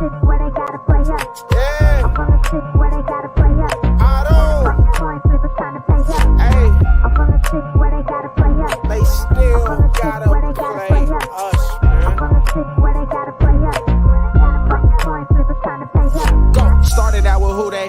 city where they gotta play up. Yeah. I'm from the city where they gotta play up. I don't. Coin flippers trying to pay up. Hey. I'm from the city where they gotta play up. They still gotta play us. I'm from the city where they gotta play up. Coin flippers trying to pay up. Go. Started out with who they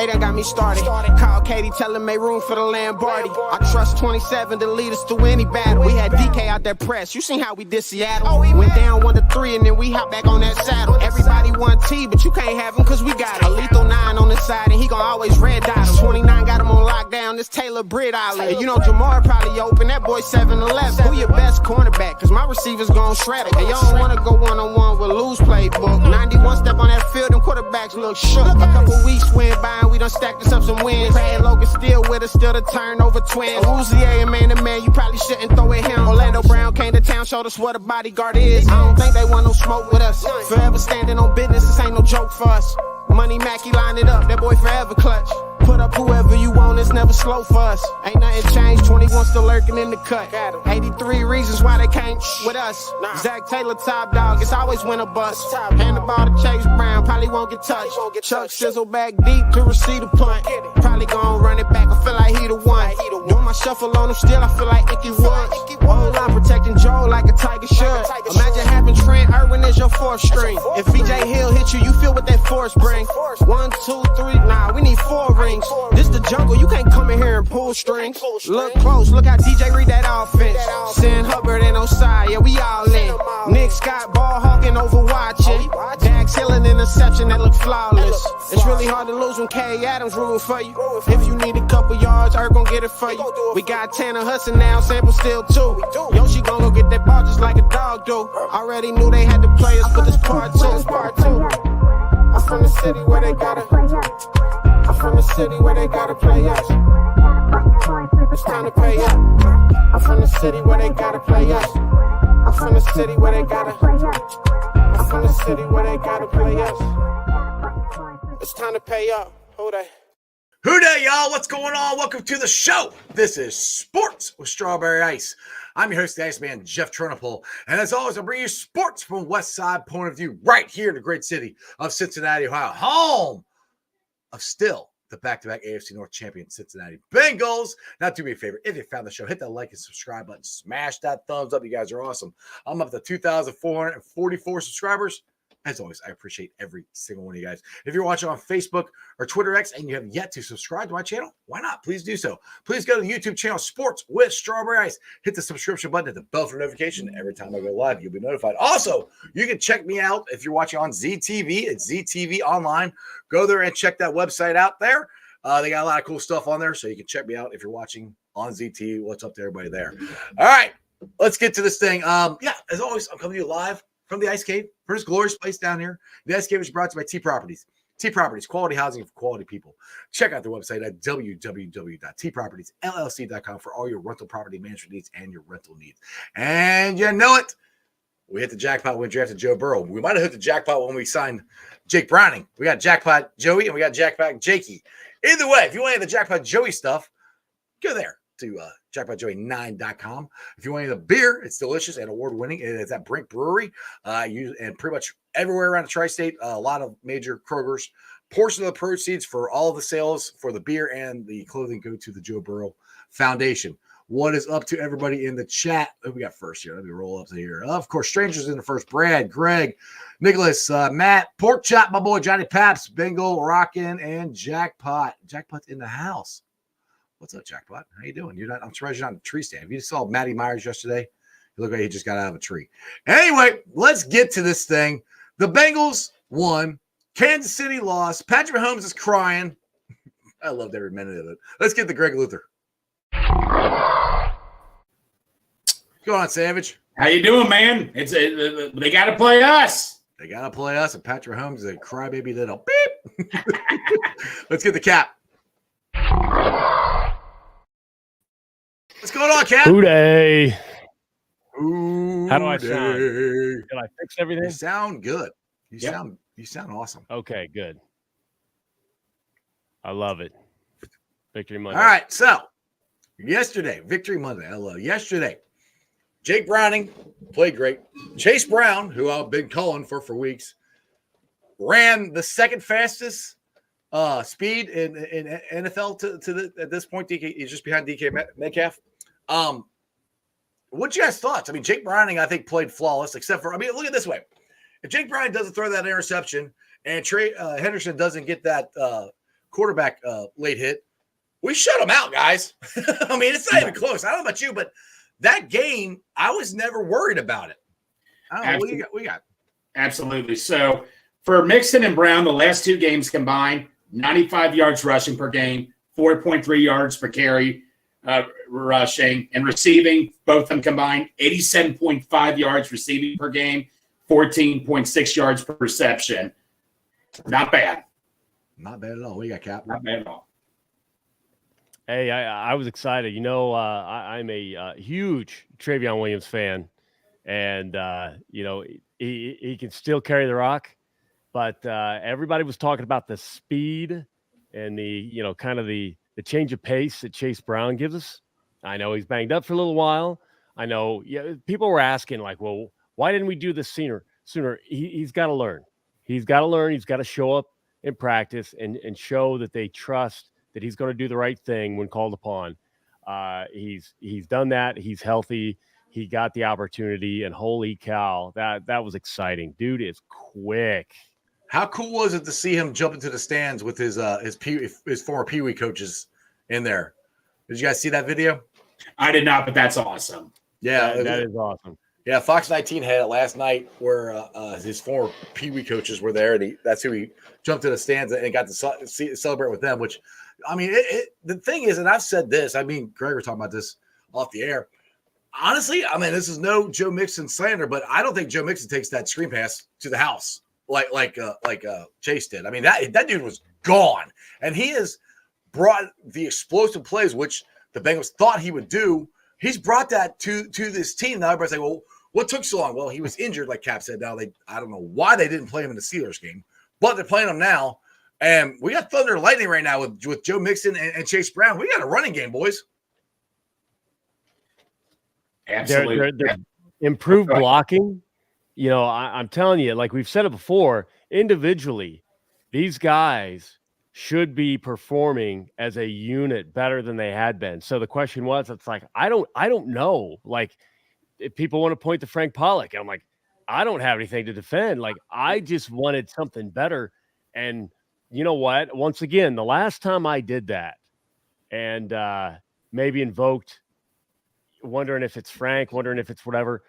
done got me started. Call Katie, tell him make room for the Lamborghini. I trust 27 to lead us through any battle. We had DK out that press. You seen how we did Seattle? Went down 1-3 and then we hop back on that saddle. Everybody want T, but you can't have him cause we got it. A lethal 9 on the side and he gon' always red dot him. 29 got him on lockdown. This Taylor Britt Island. You know Jamar probably open. That boy 7-11. Who your best cornerback? Cause my receivers gon' shred it. Hey, you don't wanna go one-on-one with lose playbook. 91 step on that field and quarterbacks look shook. A couple weeks went by and we done stacked us up some wins. Craig Logan still with us, still the turnover twin. Uzier and man-to-man, you probably shouldn't throw at him. Orlando Brown came to town, showed us what a bodyguard is. I don't think they want no smoke with us. Forever standing on business, this ain't no joke for us. Money Mackey line it up, that boy forever clutch. Put up whoever you want, it's never slow for us. Ain't nothing changed, 21 still lurking in the cut. 83 reasons why they can't with us. Zach Taylor top dog, it's always win a bust. Hand the ball to Chase Brown, probably won't get touched. Chuck sizzle back deep to receive the punt. Probably gon' run it back, I feel like he the one. Doing my shuffle on him still, I feel like Icky Woods. Whole line protecting Joe like a tiger should. Imagine having Trent Irwin as your fourth string. If BJ Hill hit you, you feel what that force bring. 1, 2, 3, nah, we need 4 rings. This the jungle, you can't come in here and pull strings. Look close, look how DJ read that offense. Sin Hubbard and Osai, yeah, we all in. Nick Scott ball hawking overwatching. Dax Hill an interception that look flawless. It's really hard to lose when K. Adams rooting for you. If you need a couple yards, Earth gon' get it for you. We got Tanner Hudson now, Sample still too. Yoshi gon' go get that ball just like a dog do. Already knew they had to play us, but this part two. I'm from the city where they gotta play us. I'm from the city where they gotta play us. It's time to pay up. I'm from the city where they gotta play us. I'm from the city where they gotta play us. I'm from the city where they gotta play us. It's time to pay up. Who they? Who day, y'all? What's going on? Welcome to the show. This is Sports with Strawberry Ice. I'm your host, the Iceman, Jeff Turnipole. And as always, I bring you sports from a West Side point of view right here in the great city of Cincinnati, Ohio, home of still the back-to-back AFC North champion Cincinnati Bengals. Now, do me a favor. If you found the show, hit that like and subscribe button. Smash that thumbs up. You guys are awesome. I'm up to 2,444 subscribers. As always, I appreciate every single one of you guys. If you're watching on Facebook or Twitter X and you have yet to subscribe to my channel, why not? Please do so. Please go to the YouTube channel Sports with Strawberry Ice. Hit the subscription button, hit the bell for notification. Every time I go live, you'll be notified. Also, you can check me out if you're watching on ZTV. It's ZTV Online. Go there and check that website out there. They got a lot of cool stuff on there, so you can check me out if you're watching on ZTV. What's up to everybody there? All right, let's get to this thing. Yeah, as always, I'm coming to you live from the Ice Cave, for this glorious place down here. The Ice Cave is brought to you by T Properties. T Properties, quality housing for quality people. Check out their website at www.tpropertiesllc.com for all your rental property management needs and your rental needs. And you know it, we hit the jackpot when we drafted Joe Burrow. We might have hit the jackpot when we signed Jake Browning. We got jackpot Joey and we got jackpot Jakey. Either way, if you want to hit the jackpot Joey stuff, go there to jackpotjoey9.com. If you want any of the beer, it's delicious and award-winning. It's at Brink Brewery. And pretty much everywhere around the tri-state, a lot of major Kroger's. Portion of the proceeds for all of the sales for the beer and the clothing go to the Joe Burrow Foundation. What is up to everybody in the chat? Who we got first here? Let me roll up to here. Of course, strangers in the first. Brad, Greg, Nicholas, Matt, Pork Chop, my boy Johnny Paps, Bengal, Rockin', and Jackpot. Jackpot's in the house. What's up, Jackpot? How you doing? I'm surprised you're not in a tree stand. If you saw Matty Myers yesterday, you look like he just got out of a tree. Anyway, let's get to this thing. The Bengals won. Kansas City lost. Patrick Mahomes is crying. I loved every minute of it. Let's get to Greg Luther. What's going on, Savage? How you doing, man? They got to play us. They got to play us, and Patrick Mahomes is a crybaby little beep. Let's get the Cap. What's going on, Cap? Hooday. Hooday. How do I sound? Did I fix everything? You sound good. You Yep. sound awesome. Okay, good. I love it. Victory Monday. All right, so yesterday, Victory Monday. I love it. Yesterday, Jake Browning played great. Chase Brown, who I've been calling for weeks, ran the second fastest speed in NFL at this point. He's just behind DK Metcalf. What's your guys' thoughts? I mean, Jake Browning, I think, played flawless, except for, I mean, look at it this way. If Jake Browning doesn't throw that interception and Trey Henderson doesn't get that quarterback late hit, we shut him out, guys. I mean, it's not even close. I don't know about you, but that game, I was never worried about it. I don't know. What do you got? Absolutely. So for Mixon and Brown, the last two games combined, 95 yards rushing per game, 4.3 yards per carry rushing, and receiving, both of them combined, 87.5 yards receiving per game, 14.6 yards per reception. Not bad. Not bad at all. What do you got, Cap? Not bad at all. Hey, I was excited. You know, I'm a huge Travion Williams fan, and you know, he can still carry the rock. But everybody was talking about the speed and the, you know, kind of the change of pace that Chase Brown gives us. I know he's banged up for a little while. I know people were asking, like, well, why didn't we do this sooner? He's got to learn. He's got to learn. He's got to show up in practice and show that they trust that he's going to do the right thing when called upon. He's done that. He's healthy. He got the opportunity, and holy cow, that was exciting. Dude is quick. How cool was it to see him jump into the stands with his former Pee Wee coaches in there? Did you guys see that video? I did not, but that's awesome. Yeah, that is awesome. Yeah, Fox 19 had it last night where his former Pee Wee coaches were there, and that's who he jumped to the stands and got to celebrate with them. Which, I mean, the thing is, and I've said this. I mean, Greg, we're talking about this off the air. Honestly, I mean, this is no Joe Mixon slander, but I don't think Joe Mixon takes that screen pass to the house like Chase did. I mean, that dude was gone, and he has brought the explosive plays which the Bengals thought he would do. He's brought that to this team. Now everybody's like, well, what took so long? Well, he was injured, like Cap said. Now I don't know why they didn't play him in the Steelers game, but they're playing him now. And we got thunder and lightning right now with Joe Mixon and Chase Brown. We got a running game, boys. Absolutely. They're improved blocking. You know, I'm telling you, like we've said it before, individually, these guys should be performing as a unit better than they had been. So the question was, it's like, I don't know. Like, if people want to point to Frank Pollock, I'm like, I don't have anything to defend. Like, I just wanted something better. And you know what? Once again, the last time I did that and maybe invoked, wondering if it's Frank, wondering if it's whatever,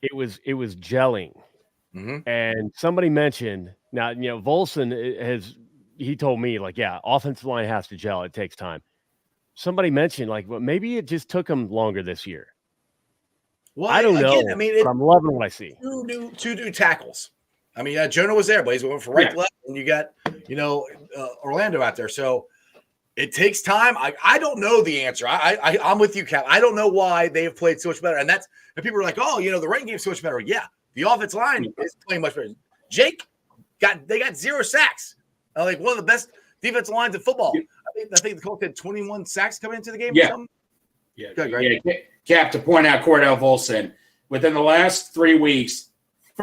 it was gelling. Mm-hmm. And somebody mentioned, now, you know, Volson he told me, like, yeah, offensive line has to gel. It takes time. Somebody mentioned, like, well, maybe it just took him longer this year. Well, I don't know. I mean, but I'm loving what I see. Two new tackles. I mean, Jonah was there, but he's going from right to left, and you got, you know, Orlando out there. So it takes time. I don't know the answer. I'm with you, Cap. I don't know why they have played so much better. And people are like, oh, you know, the running game is so much better. Yeah, the offensive line is playing much better. Jake got 0 sacks. Like one of the best defensive lines in football. I think the Colts had 21 sacks coming into the game or something. Yeah. Good, right? Yeah. Cap, to point out Cordell Volson, within the last 3 weeks,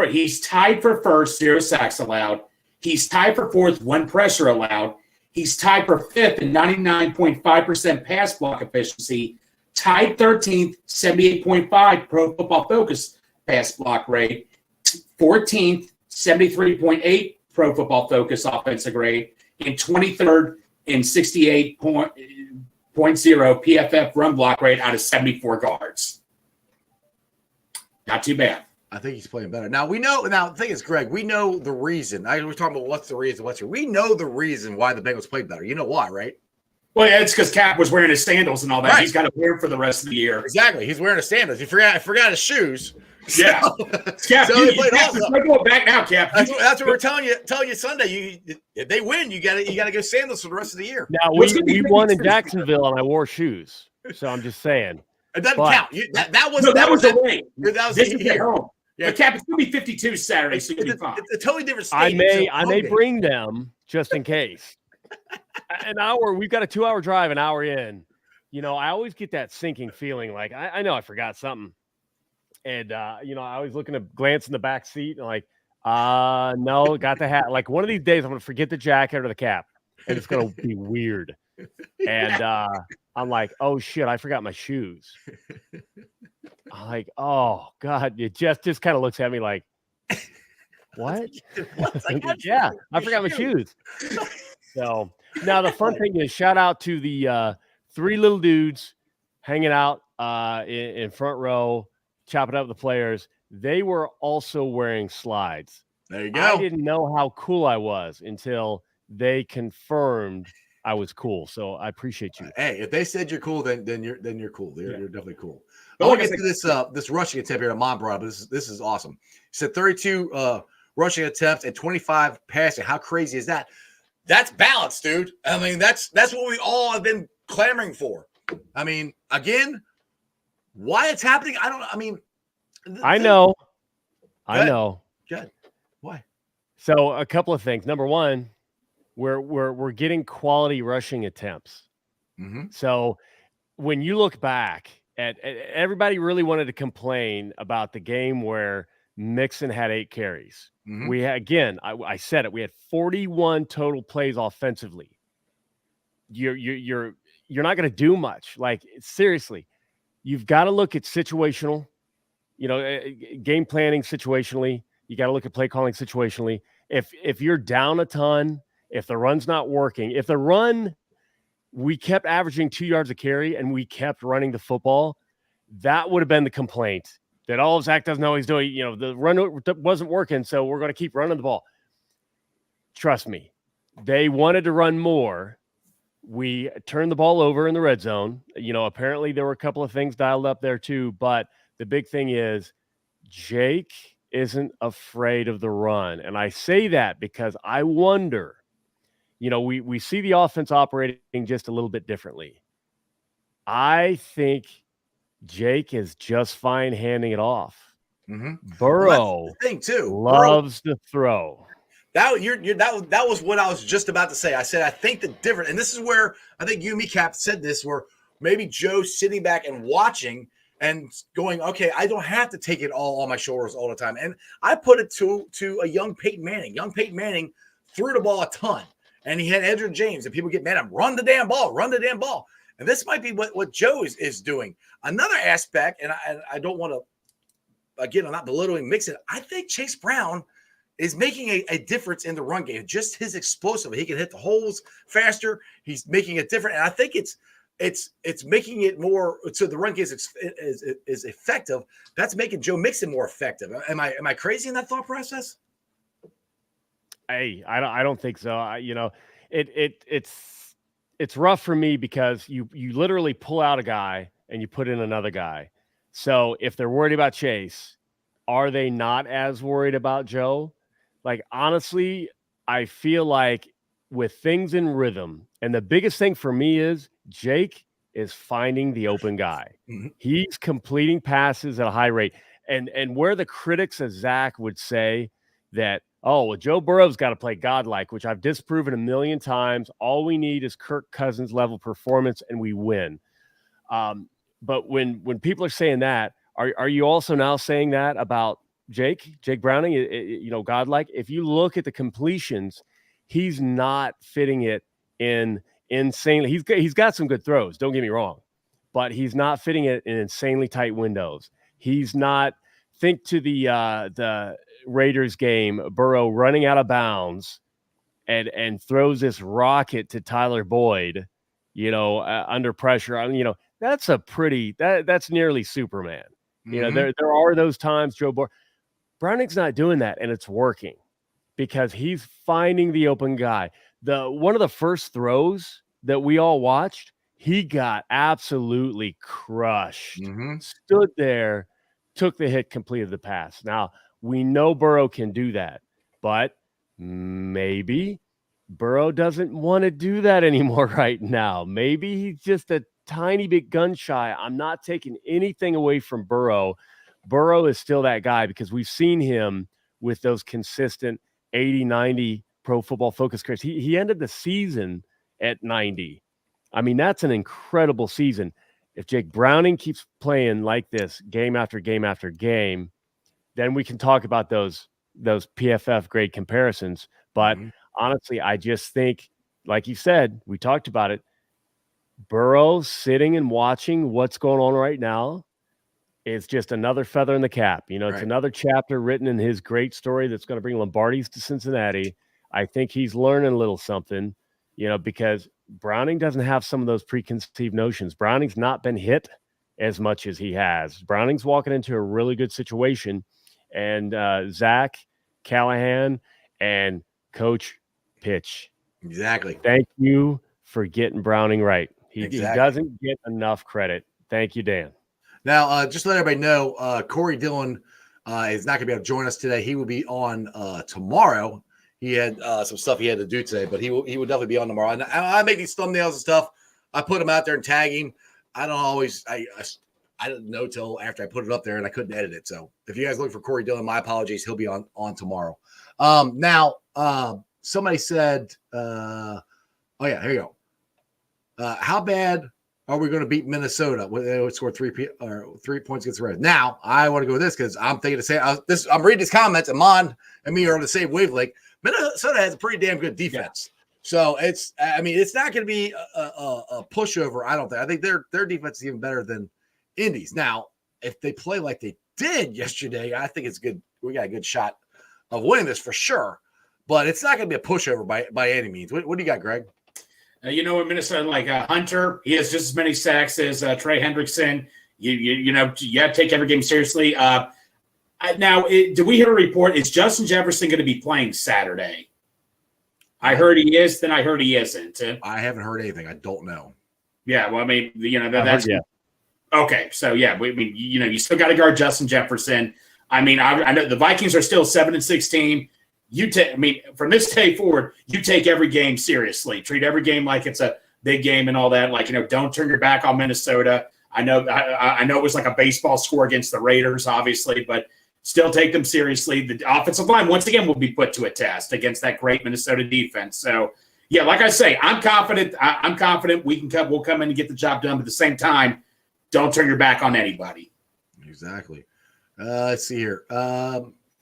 he's tied for first, 0 sacks allowed. He's tied for fourth, 1 pressure allowed. He's tied for fifth in 99.5% pass block efficiency, tied 13th, 78.5 Pro Football Focus pass block rate, 14th, 73.8 Pro Football Focus offensive grade, and 23rd in 68.0 PFF run block rate out of 74 guards. Not too bad. I think he's playing better. Now, the thing is, Greg, we know the reason. We're talking about what's the reason, we know the reason why the Bengals played better. You know why, right? Well, yeah, it's because Cap was wearing his sandals and all that. Right. He's got to wear them for the rest of the year. Exactly. He's wearing his sandals. He forgot his shoes. Yeah. Cap, so we're going back now, Cap. That's what we're telling you Sunday. If they win, you gotta go sandals for the rest of the year. Now we won in Jacksonville and I wore shoes. So I'm just saying. It doesn't count. That was away. This is at home. Yeah, Cap, it's gonna be 52 Saturday, so you'll be fine. It's a totally different stadium. I may bring them just in case. An hour, we've got a 2-hour drive, an hour in. You know, I always get that sinking feeling like I know I forgot something. And you know, I was looking to glance in the back seat and like, No, got the hat. Like one of these days, I'm gonna forget the jacket or the cap, and it's gonna be weird. And I'm like, oh shit, I forgot my shoes. I'm like, oh god, it just kind of looks at me like, what? Yeah, I forgot my shoes. So now the fun thing is, shout out to the 3 little dudes hanging out in front row, chopping up the players. They were also wearing slides. There you go. I didn't know how cool I was until they confirmed I was cool. So I appreciate you. Hey, if they said you're cool, then you're cool. You're definitely cool. I But want like to I get to this rushing attempt here that Mom brought up. This is awesome. He said 32 rushing attempts and 25 passing. How crazy is that? That's balance, dude. I mean, that's what we all have been clamoring for. I mean, again, why it's happening? I know. Good. Why? So a couple of things. Number one, we're getting quality rushing attempts. Mm-hmm. So when you look back at everybody really wanted to complain about the game where Mixon had 8 carries. Mm-hmm. We had, again, I said it. We had 41 total plays offensively. You're not going to do much. Like seriously, you've got to look at situational. Game planning situationally. You got to look at play calling situationally. If you're down a ton, if the run's not working, if the run, we kept averaging 2 yards a carry and we kept running the football, that would have been the complaint that Zach doesn't know what he's doing. The run wasn't working, so we're going to keep running the ball. Trust me, they wanted to run more. We turned the ball over in the red zone. Apparently there were a couple of things dialed up there too, but the big thing is Jake isn't afraid of the run. And I say that because I wonder, we see the offense operating just a little bit differently. I think Jake is just fine handing it off. Mm-hmm. Burrow that's the thing too. Loves to throw. That was what I was just about to say. I said I think the difference, and this is where I think you and me, Cap, said this, where maybe Joe's sitting back and watching and going, okay, I don't have to take it all on my shoulders all the time. And I put it to a young Peyton Manning. Young Peyton Manning threw the ball a ton, and he had Edgerrin James, and people get mad at him, run the damn ball. And this might be what Joe is doing. Another aspect, and I don't want to, again, I'm not belittling Mixon. I think Chase Brown is making a difference in the run game. Just his explosive. He can hit the holes faster. He's making it different. And I think it's making it more so the run game is effective. That's making Joe Mixon more effective. Am I crazy in that thought process? Hey, I don't think so. It's rough for me because you literally pull out a guy and you put in another guy. So if they're worried about Chase, are they not as worried about Joe? Like, honestly, I feel like with things in rhythm, and the biggest thing for me is Jake is finding the open guy. Mm-hmm. He's completing passes at a high rate. And where the critics of Zach would say that, oh, well, Joe Burrow's got to play godlike, which I've disproven a million times. All we need is Kirk Cousins level performance and we win. But when people are saying that, are you also now saying that about Jake Browning, godlike? If you look at the completions, he's not fitting it in insanely. He's got some good throws, don't get me wrong, but he's not fitting it in insanely tight windows. He's not. Think to the Raiders game, Burrow running out of bounds and throws this rocket to Tyler Boyd, under pressure. That's that's nearly Superman. Mm-hmm. There are those times Browning's not doing that, and it's working because he's finding the open guy. One of the first throws that we all watched, he got absolutely crushed. Mm-hmm. Stood there, took the hit, completed the pass. Now, we know Burrow can do that, but maybe Burrow doesn't want to do that anymore right now. Maybe he's just a tiny bit gun shy. I'm not taking anything away from Burrow. Burrow is still that guy because we've seen him with those consistent 80, 90 Pro Football Focus carries. He ended the season at 90. I mean, that's an incredible season. If Jake Browning keeps playing like this game after game after game, then we can talk about those those PFF grade comparisons. But honestly, I just think, like you said, we talked about it. Burrow sitting and watching what's going on right now is just another feather in the cap. You know, it's another chapter written in his great story that's going to bring Lombardi's to Cincinnati. I think he's learning a little something, you know, because Browning doesn't have some of those preconceived notions. Browning's not been hit as much as he has. Browning's walking into a really good situation. And Zach, Callahan, and Coach Pitch. Exactly. Thank you for getting Browning right. He doesn't get enough credit. Thank you, Dan. Now, just to let everybody know, Corey Dillon is not going to be able to join us today. He will be on tomorrow. He had some stuff he had to do today, but he will definitely be on tomorrow. And I make these thumbnails and stuff. I put them out there and tag him. I don't always – I didn't know till after I put it up there, and I couldn't edit it. So if you guys look for Corey Dillon, my apologies. He'll be on tomorrow. Now, somebody said oh, yeah, here you go. How bad are we going to beat Minnesota? They would score 3 points against the Reds. Now, I want to go with this because I'm thinking to say I'm reading his comments. Amon and me are on the same wavelength. Minnesota has a pretty damn good defense. Yeah. So it's not going to be a pushover. I don't think. I think their defense is even better than Indy's. Now, if they play like they did yesterday, I think it's good. We got a good shot of winning this for sure. But it's not going to be a pushover by any means. What do you got, Greg? In Minnesota, like Hunter, he has just as many sacks as Trey Hendrickson. You got to take every game seriously. Now, did we hear a report? Is Justin Jefferson going to be playing Saturday? I heard he is. Then I heard he isn't. I haven't heard anything. I don't know. Yeah, well, I mean, that's okay. So yeah, you still got to guard Justin Jefferson. I mean, I know the Vikings are still 7-16. From this day forward, you take every game seriously. Treat every game like it's a big game and all that. Like, don't turn your back on Minnesota. I know it was like a baseball score against the Raiders, obviously, but still take them seriously. The offensive line, once again, will be put to a test against that great Minnesota defense. So, yeah, like I say, I'm confident. I'm confident we'll come in and get the job done. But at the same time, don't turn your back on anybody. Exactly. Let's see here.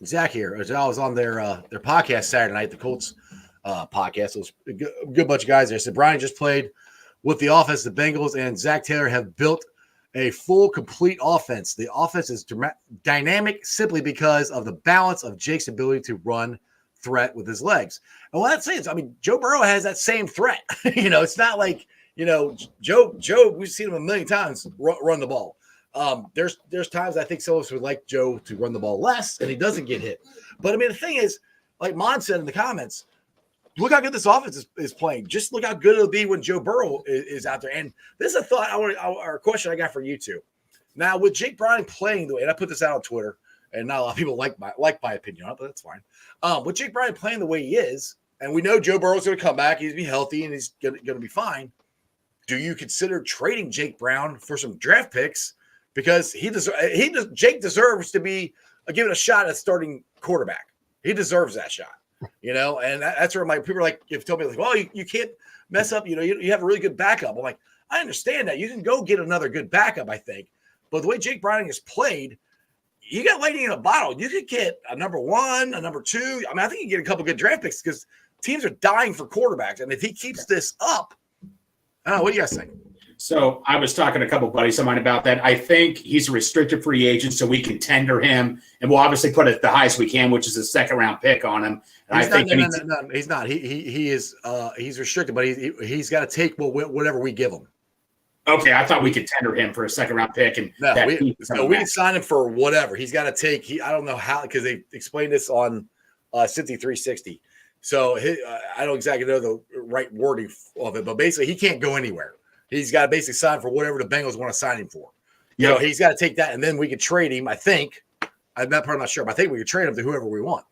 Zach here. I was on their podcast Saturday night, the Colts podcast. It was a good bunch of guys there. So Brian just played with the offense. The Bengals and Zach Taylor have built a full, complete offense. The offense is dynamic simply because of the balance of Jake's ability to run threat with his legs. And what that says, Joe Burrow has that same threat. It's not like, Joe, we've seen him a million times run the ball. There's times I think some of us would like Joe to run the ball less and he doesn't get hit. But the thing is, like Mon said in the comments, look how good this offense is playing. Just look how good it'll be when Joe Burrow is out there. And this is a thought or a question I got for you two. Now, with Jake Browning playing the way, and I put this out on Twitter, and not a lot of people like my opinion on it, but that's fine. With Jake Browning playing the way he is, and we know Joe Burrow's going to come back, he's going to be healthy, and he's going to be fine. Do you consider trading Jake Brown for some draft picks? Because Jake deserves to be given a shot at starting quarterback. He deserves that shot. And that's where my people are like, you've told me, like, well, you can't mess up. You have a really good backup. I'm like, I understand that. You can go get another good backup, I think. But the way Jake Browning has played, you got lightning in a bottle. You could get a number 1, a number 2. I think you get a couple good draft picks because teams are dying for quarterbacks. And if he keeps this up, I don't know. What do you guys think? So I was talking to a couple of buddies of mine about that. I think he's a restricted free agent, so we can tender him, and we'll obviously put it the highest we can, which is a second-round pick on him. And he's not. He is. He's restricted, but he's got to take whatever we give him. Okay, I thought we could tender him for a second-round pick, and we can sign him for whatever. He's got to take. I don't know how, because they explained this on Cincy 360. So I don't exactly know the right wording of it, but basically he can't go anywhere. He's got to basically sign for whatever the Bengals want to sign him for. He's got to take that, and then we could trade him, I think. I'm not sure, but I think we could trade him to whoever we want.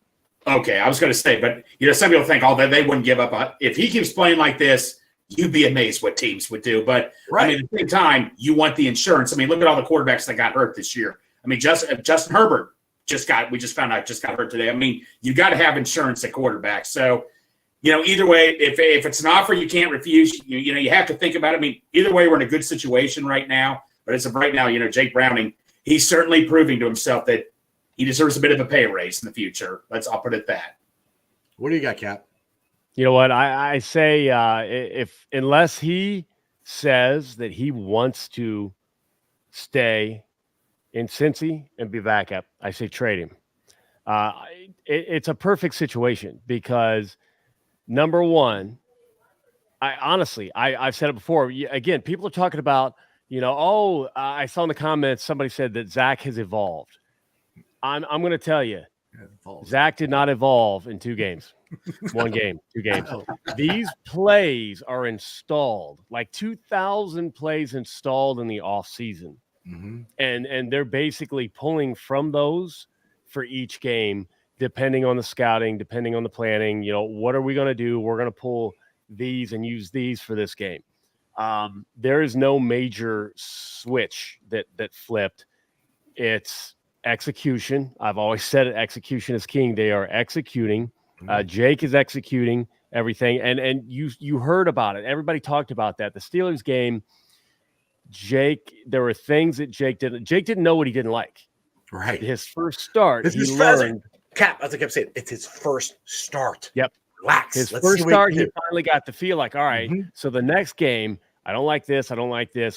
Okay, I was going to say, but some people think, that they wouldn't give up. If he keeps playing like this, you'd be amazed what teams would do. But right. At the same time, you want the insurance. Look at all the quarterbacks that got hurt this year. Justin Herbert we just found out just got hurt today. You got to have insurance at quarterback. So, either way, if it's an offer you can't refuse, you have to think about it. Either way, we're in a good situation right now. But as of right now, Jake Browning, he's certainly proving to himself that he deserves a bit of a pay raise in the future. I'll put it that. What do you got, Cap? You know what? I say unless he says that he wants to stay in Cincy and be backup, I say trade him. It's a perfect situation because number one, I've said it before. Again, people are talking about, I saw in the comments somebody said that Zach has evolved. I'm going to tell you, Zach did not evolve in 2 games. 1 game, 2 games. These plays are installed, like 2,000 plays installed in the off season. Mm-hmm. And they're basically pulling from those for each game, depending on the scouting, depending on the planning. What are we going to do? We're going to pull these and use these for this game. There is no major switch that flipped. It's execution. I've always said it, execution is king. They are executing. Jake is executing everything. And you heard about it. Everybody talked about that. The Steelers game, there were things that Jake didn't know what he didn't like. Right. His first start, he learned. Cap, as I kept saying, it's his first start. Yep. Relax. His first start, he finally got to feel like, all right, so the next game, I don't like this.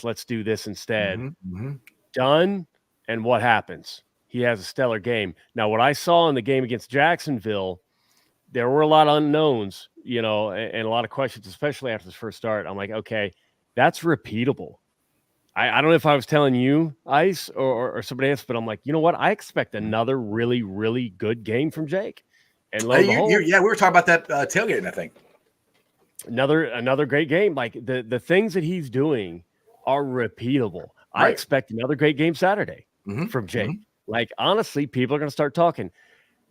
Let's do this instead. Mm-hmm. Done. And what happens? He has a stellar game. Now, what I saw in the game against Jacksonville, there were a lot of unknowns, and a lot of questions, especially after his first start. I'm like, okay, that's repeatable. I don't know if I was telling you, Ice, or somebody else, but I'm like, you know what? I expect another really, really good game from Jake. And lo and behold, we were talking about that tailgating, I think. Another great game. Like the things that he's doing are repeatable. Right. I expect another great game Saturday from Jake. Mm-hmm. Like, honestly, people are going to start talking.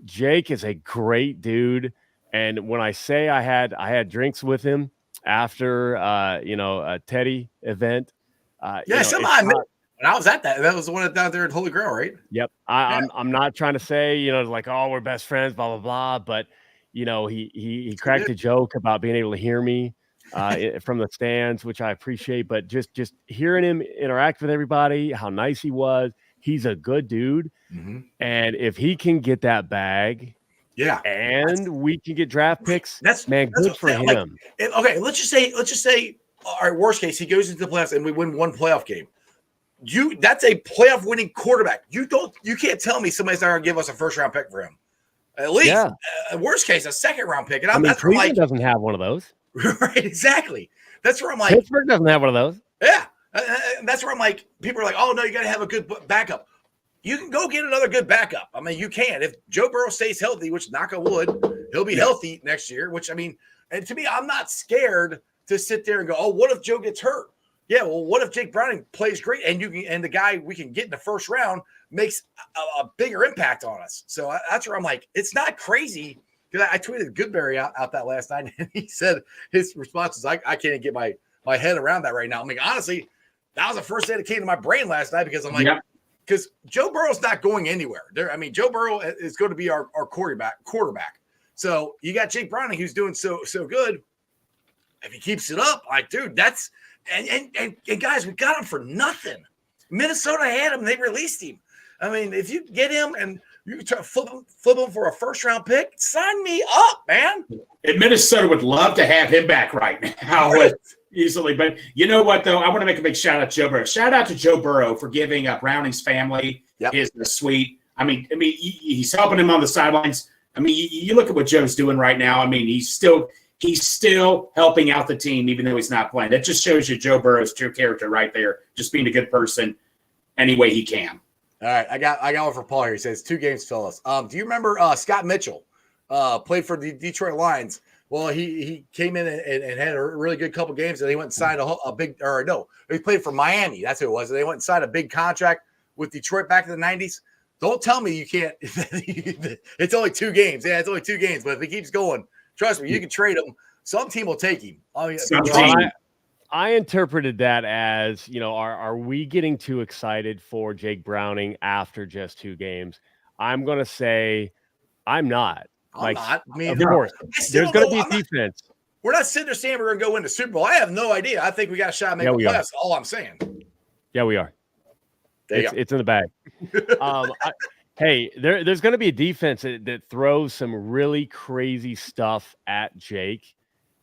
Jake is a great dude. And when I say I had drinks with him after, a Teddy event. When I was at that was the one down there at Holy Grail, right? Yep. I'm not trying to say, like, oh, we're best friends, blah, blah, blah. But, he cracked a joke about being able to hear me from the stands, which I appreciate. But just hearing him interact with everybody, how nice he was. He's a good dude. Mm-hmm. And if he can get that bag, and we can get draft picks, that's good for him. Okay, let's just say, all right, worst case, he goes into the playoffs and we win 1 playoff game. That's a playoff winning quarterback. You can't tell me somebody's not going to give us a first round pick for him. At least, worst case, a 2nd round pick. And Cleveland doesn't have one of those. Right, exactly. That's where I'm like, Pittsburgh doesn't have one of those. Yeah, that's where I'm like, people are like, oh no, you got to have a good backup. You can go get another good backup. I mean, you can. If Joe Burrow stays healthy, which knock on wood, he'll be healthy next year. Which and to me, I'm not scared to sit there and go, oh, what if Joe gets hurt? Yeah, well, what if Jake Browning plays great and the guy we can get in the first round makes a bigger impact on us? So that's where I'm like, it's not crazy. Because I tweeted Goodberry out that last night, and he said his response is, I can't even get my head around that right now. I mean, honestly, that was the first thing that came to my brain last night because I'm like, because Joe Burrow's not going anywhere. Joe Burrow is going to be our quarterback. So you got Jake Browning who's doing so good. If he keeps it up, like, dude, that's and guys, we got him for nothing. Minnesota had him, they released him. I mean, if you get him and you try to flip him for a first round pick, sign me up, man. And Minnesota would love to have him back right now easily. But you know what, though? I want to make a big shout out to Joe Burrow. Shout out to Joe Burrow for giving Browning's family his suite. I mean, he's helping him on the sidelines. I mean, you look at what Joe's doing right now. I mean, he's still helping out the team, even though he's not playing. That just shows you Joe Burrow's true character right there, just being a good person any way he can. All right, I got one for Paul here. He says 2 games, fellas. Do you remember Scott Mitchell played for the Detroit Lions? Well, he came in and had a really good couple games, and he went and signed he played for Miami. That's who it was. And they went and signed a big contract with Detroit back in the 90s. Don't tell me you can't. It's only 2 games. Yeah, it's only 2 games, but if he keeps going, trust me, you can trade him. Some team will take him. I interpreted that as, are we getting too excited for Jake Browning after just 2 games? I'm going to say I'm not. I'm not. I mean, of course, there's going to be a defense. We're not sitting there saying we're going to go win the Super Bowl. I have no idea. I think we got a shot at making the playoffs. All I'm saying. Yeah, we are. It's in the bag. Hey, there's going to be a defense that throws some really crazy stuff at Jake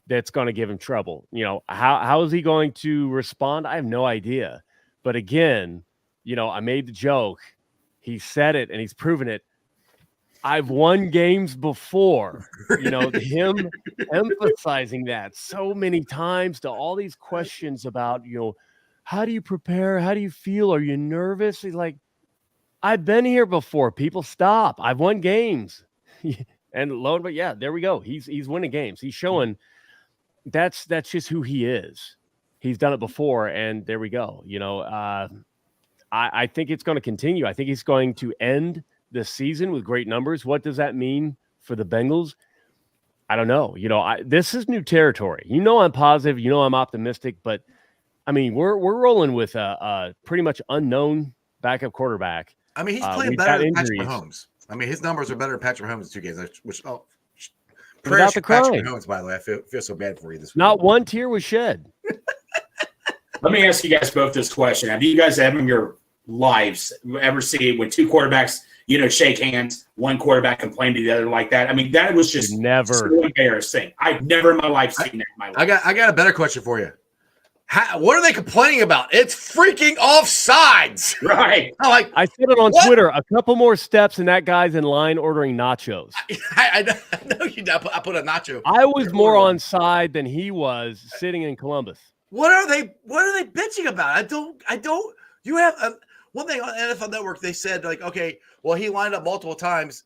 that's going to give him trouble. How is he going to respond? I have no idea. But again, I made the joke. He said it and he's proven it. I've won games before. Him emphasizing that so many times to all these questions about, how do you prepare? How do you feel? Are you nervous? He's like, I've been here before. People stop. I've won games. And lo and behold, yeah, there we go. He's winning games. He's showing that's just who he is. He's done it before, and there we go. I think it's going to continue. I think he's going to end the season with great numbers. What does that mean for the Bengals? I don't know. This is new territory. I'm positive. I'm optimistic, but I mean, we're rolling with a pretty much unknown backup quarterback. I mean, he's playing better than Patrick Mahomes. I mean, his numbers are better than Patrick Mahomes in 2 games. Without the crying. Patrick Mahomes, by the way, I feel so bad for you this week. Not one tear was shed. Let me ask you guys both this question. Have you guys ever in your lives ever seen when 2 quarterbacks, shake hands, one quarterback complain to the other like that? I mean, that was just so embarrassing. I've never in my life seen that in my life. I got a better question for you. What are they complaining about? It's freaking offsides. Right. I said it on Twitter. A couple more steps and that guy's in line ordering nachos. I know you. I put a nacho. I was more on side than he was sitting in Columbus. What are they bitching about? I don't. You have one thing on NFL Network. They said okay, well, he lined up multiple times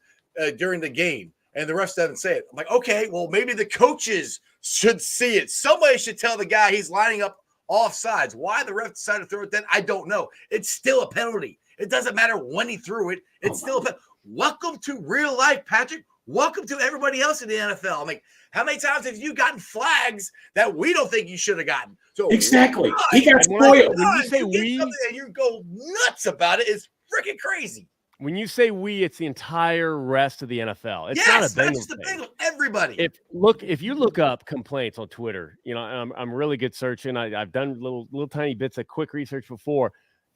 during the game, and the refs didn't say it. I'm like, okay, well, maybe the coaches should see it. Somebody should tell the guy he's lining up offsides. Why the ref decided to throw it then, I don't know. It's still a penalty. It doesn't matter when he threw it. It's still a penalty. Welcome to real life, Patrick. Welcome to everybody else in the NFL. I'm like, how many times have you gotten flags that we don't think you should have gotten? So exactly. He got spoiled. When you say we, and you go nuts about it, it's freaking crazy. When you say we, it's the entire rest of the NFL. It's not a Bengals thing. Bengals. Everybody. If you look up complaints on Twitter, I'm really good searching. I've done little tiny bits of quick research before,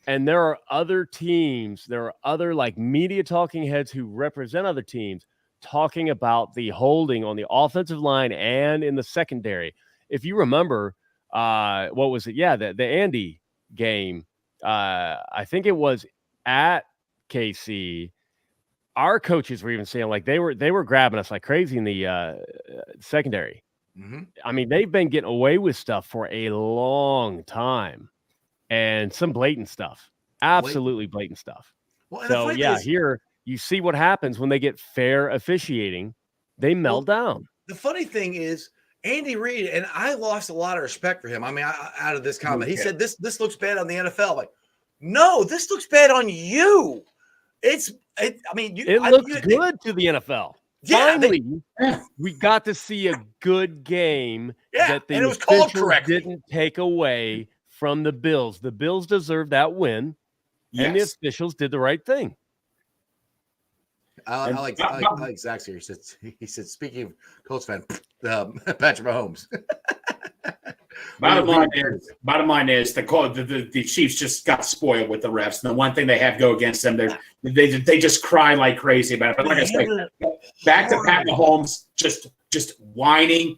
and there are other teams. There are other media talking heads who represent other teams talking about the holding on the offensive line and in the secondary. If you remember, what was it? Yeah, the Andy game. I think it was at KC. Our coaches were even saying they were grabbing us like crazy in the secondary. Mm-hmm. I mean, they've been getting away with stuff for a long time, and some blatant stuff, absolutely blatant stuff. Well, so here you see what happens when they get fair officiating. They melt down. The funny thing is, Andy Reid, and I lost a lot of respect for him. I mean, out of this comment, he said this looks bad on the NFL. Like, no, this looks bad on you. It looks good to the NFL. Yeah, finally, we got to see a good game that the officials didn't take away from the Bills. The Bills deserved that win, and the officials did the right thing. I like Zach's here. He said, speaking of Colts fan, Patrick Mahomes. Bottom line is the Chiefs just got spoiled with the refs. And the one thing they have go against them, they just cry like crazy about it. But like I say, back to Pat Mahomes, just whining,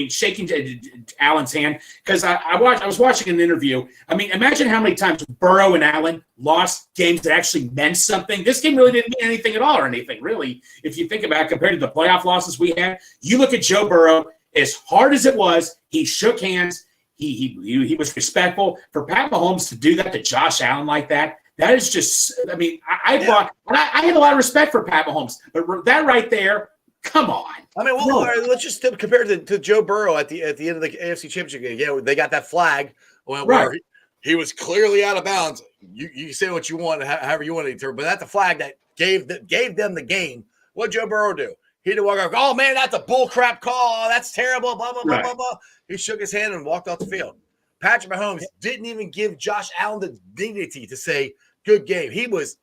shaking Allen's hand. Because I was watching an interview. I mean, imagine how many times Burrow and Allen lost games that actually meant something. This game really didn't mean anything at all or anything, really. If you think about it, compared to the playoff losses we had, you look at Joe Burrow. As hard as it was, he shook hands. He was respectful. For Pat Mahomes to do that to Josh Allen like that is just. I mean, I have a lot of respect for Pat Mahomes, but that right there, come on. I mean, all right, let's just compare it to Joe Burrow at the end of the AFC Championship game. Yeah, they got that flag where he was clearly out of bounds. You say what you want, however you want to interpret, but that's the flag that gave them the game. What did Joe Burrow do? He didn't walk out, oh, man, that's a bullcrap call. That's terrible, blah, blah, blah, blah, blah. He shook his hand and walked off the field. Patrick Mahomes didn't even give Josh Allen the dignity to say, good game. It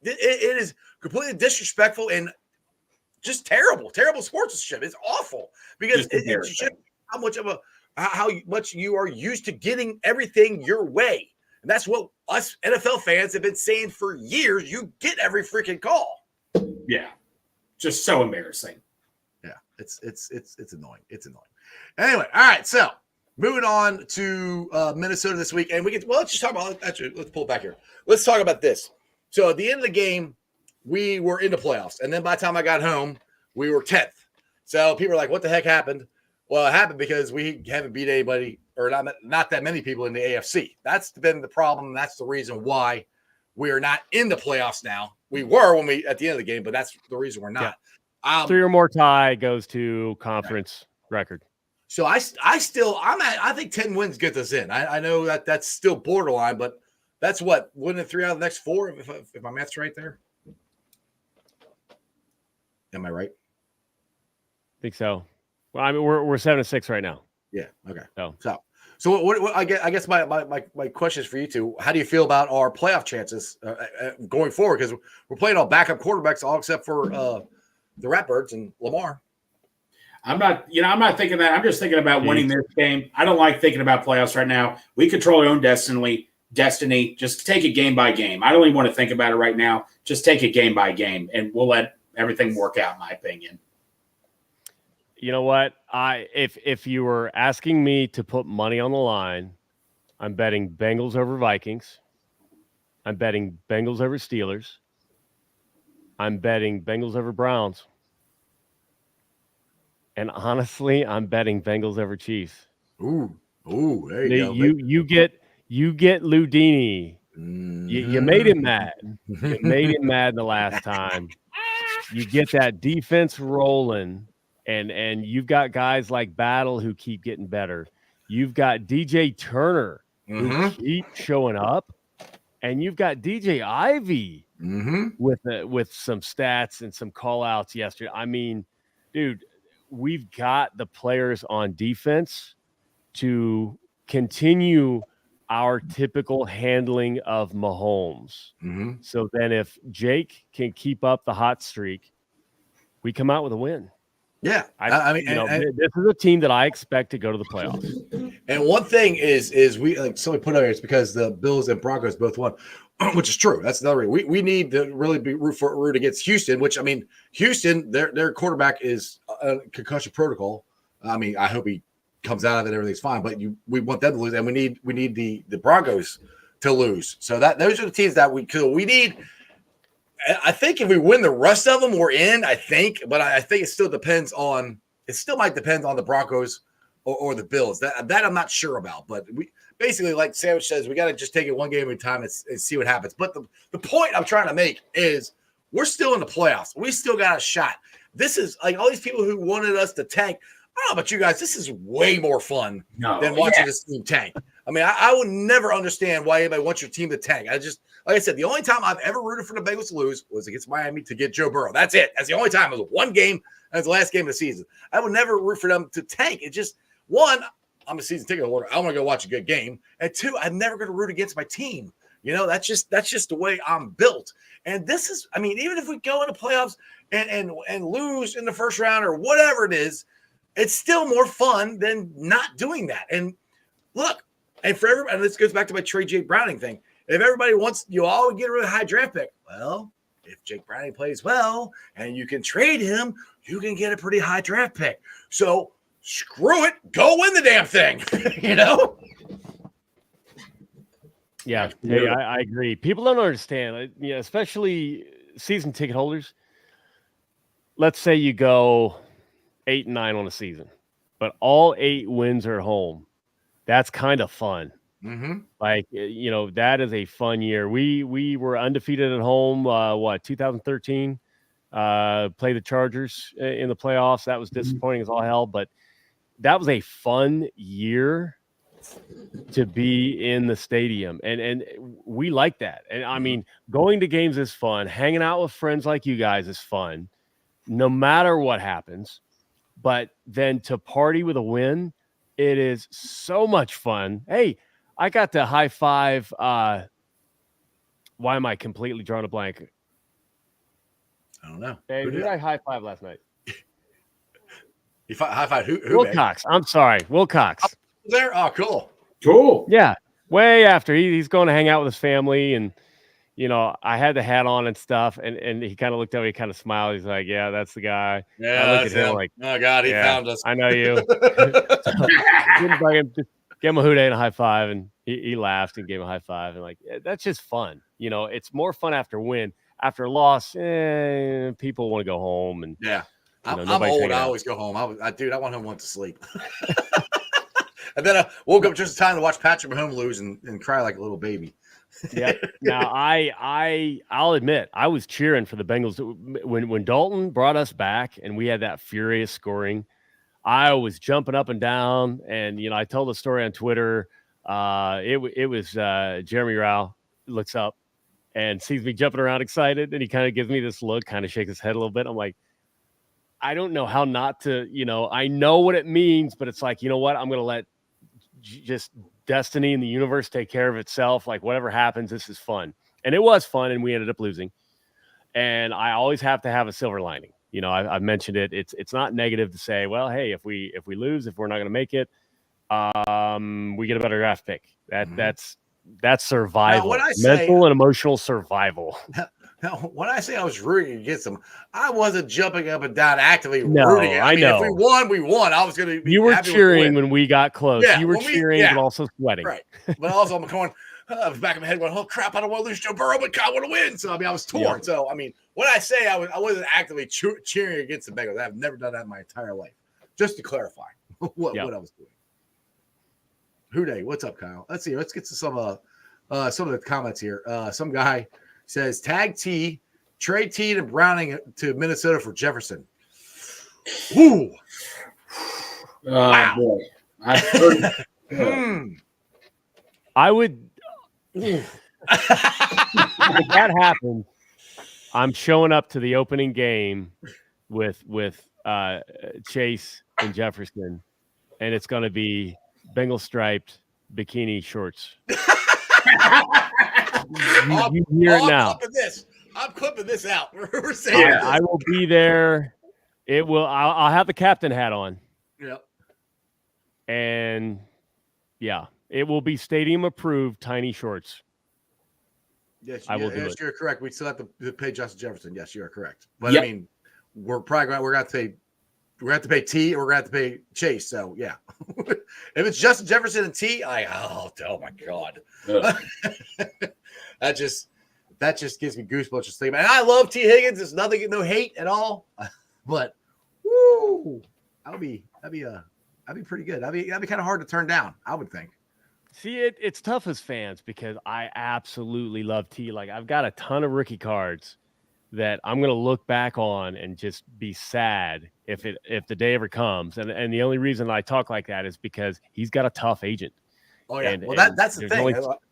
is completely disrespectful and just terrible sportsmanship. It's awful because how much you are used to getting everything your way. And that's what us NFL fans have been saying for years. You get every freaking call. Yeah. Just so embarrassing. Yeah, it's annoying. It's annoying. Anyway, all right. So moving on to Minnesota this week, and let's just talk about. Actually, let's pull it back here. Let's talk about this. So at the end of the game, we were in the playoffs, and then by the time I got home, we were 10th. So people are like, "What the heck happened?" Well, it happened because we haven't beat anybody, or not that many people in the AFC. That's been the problem. That's the reason why we are not in the playoffs now. We were when we at the end of the game, but that's the reason we're not. Yeah. 3 or more tie goes to conference record. So I think 10 wins gets us in. I know that's still borderline, but that's what winning 3 out of the next 4. If my math's right there. Am I right? I think so. Well, I mean, we're 7-6 right now. Yeah. Okay. So what I guess my question is for you two. How do you feel about our playoff chances going forward? Because we're playing all backup quarterbacks, all except for the Ratbirds and Lamar. I'm not thinking that. I'm just thinking about winning this game. I don't like thinking about playoffs right now. We control our own destiny. Just take it game by game. I don't even want to think about it right now. Just take it game by game, and we'll let everything work out, in my opinion. You know what? If you were asking me to put money on the line, I'm betting Bengals over Vikings. I'm betting Bengals over Steelers. I'm betting Bengals over Browns. And honestly, I'm betting Bengals over Chiefs. Ooh, there you go. You get Ludini. You made him mad. You made him mad the last time. You get that defense rolling. And you've got guys like Battle who keep getting better. You've got DJ Turner who keep showing up, and you've got DJ Ivy with some stats and some call outs yesterday. I mean, dude, we've got the players on defense to continue our typical handling of Mahomes. So then if Jake can keep up the hot streak, we come out with a win. Yeah, I mean, this is a team that I expect to go to the playoffs. And one thing is we like somebody put out here, it's because the Bills and Broncos both won, which is true. That's another reason. We need to really be root against Houston, which I mean, Houston, their quarterback is a concussion protocol. I mean, I hope he comes out of it, everything's fine. But we want them to lose, and we need the Broncos to lose. So those are the teams that we need. I think if we win the rest of them, we're in, I think. But I think it still might depend on the Broncos or the Bills. That I'm not sure about. But we basically, like Sandwich says, we got to just take it one game at a time and see what happens. But the point I'm trying to make is we're still in the playoffs. We still got a shot. This is like all these people who wanted us to tank. I don't know about you guys. This is way more fun than watching this team tank. I mean, I would never understand why anybody wants your team to tank. Like I said, the only time I've ever rooted for the Bengals to lose was against Miami to get Joe Burrow. That's it. That's the only time. It was one game, and it's the last game of the season. I would never root for them to tank. It just, one, I'm a season ticket holder. I want to go watch a good game. And two, I'm never going to root against my team. You know, that's just the way I'm built. And this is, I mean, even if we go into playoffs and lose in the first round or whatever it is, it's still more fun than not doing that. And look, and for everybody, and this goes back to my Trey Jake Browning thing. If everybody wants you all get a really high draft pick, well, if Jake Browning plays well and you can trade him, you can get a pretty high draft pick. So screw it, go win the damn thing. You know? Yeah, hey, I agree. People don't understand, especially season ticket holders. Let's say you go 8-9 on a season, but all 8 wins are at home. That's kind of fun. Like, that is a fun year. We were undefeated at home. 2013, play the Chargers in the playoffs. That was disappointing as all hell, but that was a fun year to be in the stadium. And we like that. And I mean, going to games is fun. Hanging out with friends like you guys is fun, no matter what happens. But then to party with a win, it is so much fun. Hey, I got to high five. Why am I completely drawing a blank? I don't know. Hey, who did I high five last night? You high five who? Wilcox. I'm sorry, Wilcox. There? Oh, cool. Cool. Yeah. way after he's going to hang out with his family, and I had the hat on and stuff, and he kind of looked at me, kind of smiled. He's like, "Yeah, that's the guy." Yeah, I looked at him like, "Oh God, he found us." I know you. So, just gave him a hoot and a high five, and he laughed and gave him a high five, and that's just fun. It's more fun after win. After loss, people want to go home, and I'm old. I always go home. I want home once to sleep. And then I woke up just in time to watch Patrick Mahomes lose and cry like a little baby. Yeah. Now I'll admit I was cheering for the Bengals when Dalton brought us back and we had that furious scoring. I was jumping up and down, and I told the story on Twitter. It was Jeremy Rao looks up and sees me jumping around excited, and he kind of gives me this look, kind of shakes his head a little bit. I'm like, I don't know how not to. I know what it means, but it's like, you know what? I'm going to let just destiny and the universe take care of itself. Like, whatever happens, this is fun. And it was fun, and we ended up losing. And I always have to have a silver lining. I've mentioned it. It's not negative to say, well, hey, if we lose, if we're not going to make it, we get a better draft pick. That's survival. Now, mental and emotional survival. Now, when I say I was rooting against them, I wasn't jumping up and down actively No, rooting. I know. If we won, we won. I was going to be You were happy cheering when we got close. Yeah, you were cheering, but also sweating. Right. But also I'm going, back of my head going, oh, crap, I don't want to lose Joe Burrow, but God, I want to win. So, I was torn. Yeah. So, when I say I wasn't actively cheering against the Bengals, I've never done that in my entire life. Just to clarify what I was doing. Houday, what's up, Kyle? Let's see. Let's get to some of the comments here. Some guy says, tag T, trade T and Browning to Minnesota for Jefferson. Ooh. Wow. Boy. I've heard I would. If that happens, I'm showing up to the opening game with Chase and Jefferson, and it's going to be Bengal striped bikini shorts. You hear it now. I'm clipping this out. We're saying I will be there. It will. I'll have the captain hat on. Yep. And it will be stadium approved tiny shorts. Yes, I will do it. You're correct. We still have to pay Justin Jefferson. Yes, you are correct. But Yep. we're probably going to have to pay T, or we're going to have to pay Chase. So yeah, if it's Justin Jefferson and T, oh my God, that just gives me goosebumps just thinking. And I love T Higgins. It's nothing, no hate at all. But woo, that'd be pretty good. That'd be kind of hard to turn down, I would think. See, it's tough as fans because I absolutely love T. Like, I've got a ton of rookie cards that I'm going to look back on and just be sad if the day ever comes. And the only reason I talk like that is because he's got a tough agent. Oh yeah. And that's the thing.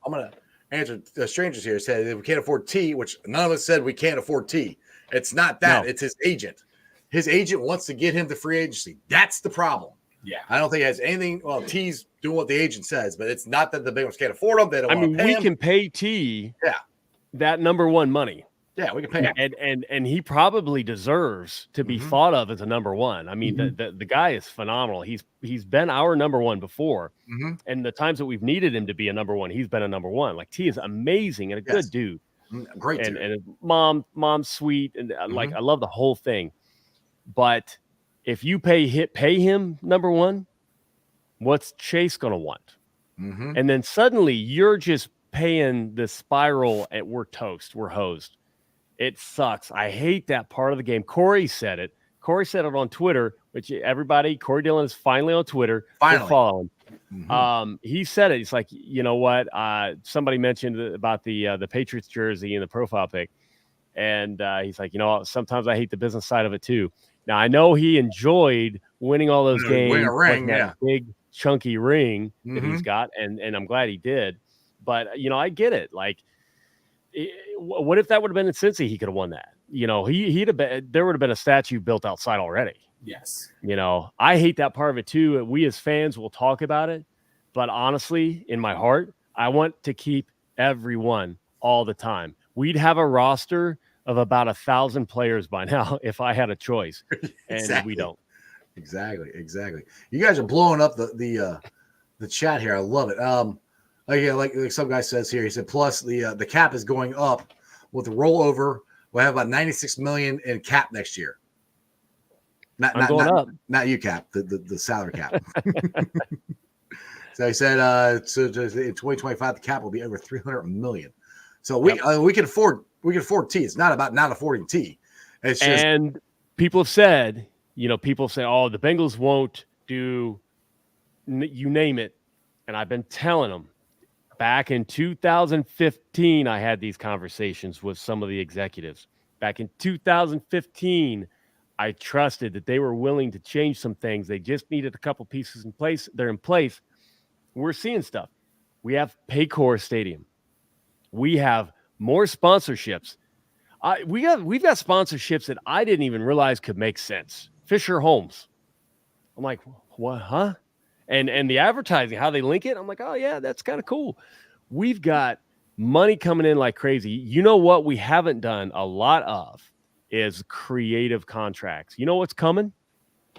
I'm going to answer the strangers here. Said if we can't afford T, which none of us said we can't afford T. It's not that. No. It's his agent. His agent wants to get him to free agency. That's the problem. Yeah. I don't think it has anything. Well, T's doing what the agent says, but it's not that the Bengals can't afford him. They don't want to pay him. We can pay T that number one money. Yeah, we can pay him. And he probably deserves to be thought of as a number one. I mean, the guy is phenomenal. He's been our number one before. And the times that we've needed him to be a number one, he's been a number one. Like, T is amazing and a good dude. Great dude. And mom's sweet. And like, I love the whole thing. But if you pay him number one, what's Chase going to want? And then suddenly you're just paying the spiral at we're toast, we're hosed. It sucks. I hate that part of the game. Corey said it. Corey said it on Twitter, which everybody, Corey Dillon is finally on Twitter. Finally. Following. He said it. He's like, you know what? Somebody mentioned about the Patriots jersey and the profile pic. And he's like, sometimes I hate the business side of it too. Now, I know he enjoyed winning all those games. Winning a ring, that big, chunky ring that he's got, and I'm glad he did. But, I get it. Like, what if that would have been in Cincy? He could have won that. He'd have been. There would have been a statue built outside already. Yes. I hate that part of it too. We as fans will talk about it, but honestly, in my heart, I want to keep everyone all the time. We'd have a roster of about 1,000 players by now if I had a choice, and we don't. Exactly. You guys are blowing up the chat here. I love it. like some guy says here, he said, plus the cap is going up with the rollover. We'll have about 96 million in cap next year. Not up. Not you, Cap. The salary cap. So he said, so in 2025, the cap will be over 300 million. So we can afford T. It's not about not affording T. It's just, and people have said, people say, oh, the Bengals won't do, you name it. And I've been telling them back in 2015, I had these conversations with some of the executives. Back in 2015, I trusted that they were willing to change some things. They just needed a couple pieces in place. They're in place. We're seeing stuff. We have Paycor Stadium. We have more sponsorships. We've got sponsorships that I didn't even realize could make sense. Fisher Homes. I'm like, what, huh? And the advertising, how they link it, I'm like, oh yeah, that's kind of cool. We've got money coming in like crazy. You know what we haven't done a lot of is creative contracts. You know what's coming?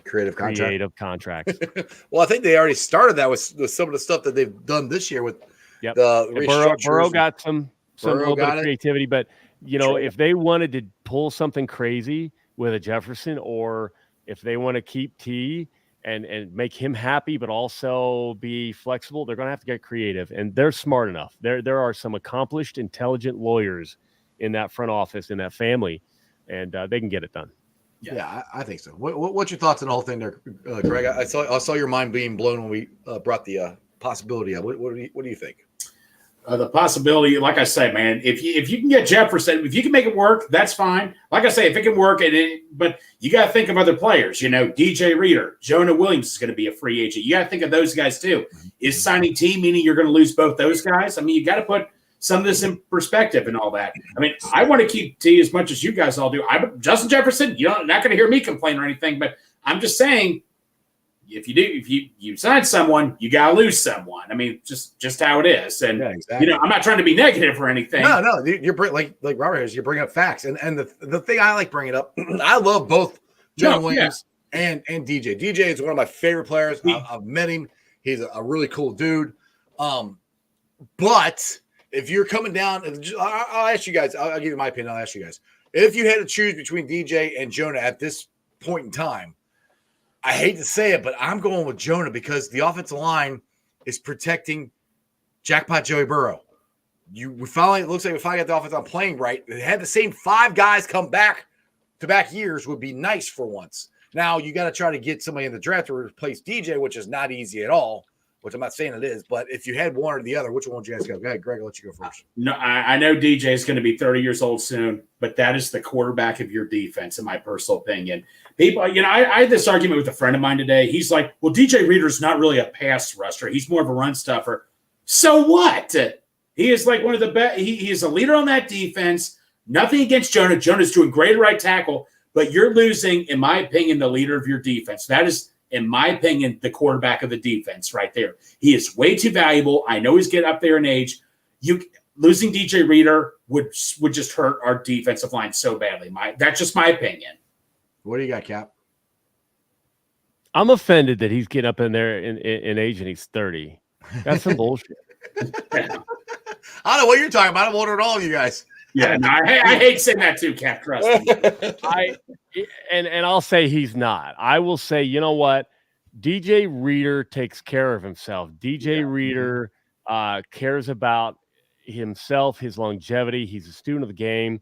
creative contracts. Well, I think they already started that with some of the stuff that they've done this year with the restructures. Burrow got some little bit of creativity, but True. If they wanted to pull something crazy with a Jefferson, or if they want to keep T and make him happy, but also be flexible, they're going to have to get creative, and they're smart enough. There are some accomplished, intelligent lawyers in that front office, in that family, and they can get it done. Yeah, I think so. What's your thoughts on the whole thing there, Greg? I saw your mind being blown when we brought the possibility up. What do you think? The possibility, like I say, man, if you can get Jefferson, if you can make it work, that's fine. Like I say, if it can work, but you got to think of other players. DJ Reader, Jonah Williams is going to be a free agent. You got to think of those guys too. Is signing T meaning you're going to lose both those guys? I mean, you got to put some of this in perspective and all that. I mean, I want to keep T as much as you guys all do. Justin Jefferson, you're not going to hear me complain or anything, but I'm just saying, if you sign someone, you got to lose someone. I mean, just how it is. And, exactly. I'm not trying to be negative or anything. No, you're like Robert is, you bring up facts. And the thing I like bringing up, I love both John Williams and DJ. DJ is one of my favorite players. I've met him. He's a really cool dude. But if you're coming down, I'll ask you guys, I'll give you my opinion. I'll ask you guys, if you had to choose between DJ and Jonah at this point in time, I hate to say it, but I'm going with Jonah because the offensive line is protecting Jackpot Joey Burrow. It looks like we finally got the offensive line playing right. They had the same 5 guys come back to back years would be nice for once. Now you got to try to get somebody in the draft to replace DJ, which is not easy at all, which I'm not saying it is, but if you had one or the other, which one would you guys go? Go ahead, Greg, I'll let you go first. No, I know DJ is going to be 30 years old soon, but that is the quarterback of your defense, in my personal opinion. People, I had this argument with a friend of mine today. He's like, well, DJ Reader's not really a pass rusher. He's more of a run stuffer. So what? He is like one of the best. He is a leader on that defense. Nothing against Jonah. Jonah's doing great at right tackle, but you're losing, in my opinion, the leader of your defense. That is, in my opinion, the quarterback of the defense right there. He is way too valuable. I know he's getting up there in age. Losing DJ Reader would just hurt our defensive line so badly. That's just my opinion. What do you got, Cap? I'm offended that he's getting up in there in age and he's 30. That's some bullshit. I don't know what you're talking about. I'm older than all of you guys. Yeah, no, I hate saying that too, Cap. Trust me. And I'll say he's not. I will say, you know what? DJ Reader takes care of himself. DJ Reader cares about himself, his longevity. He's a student of the game.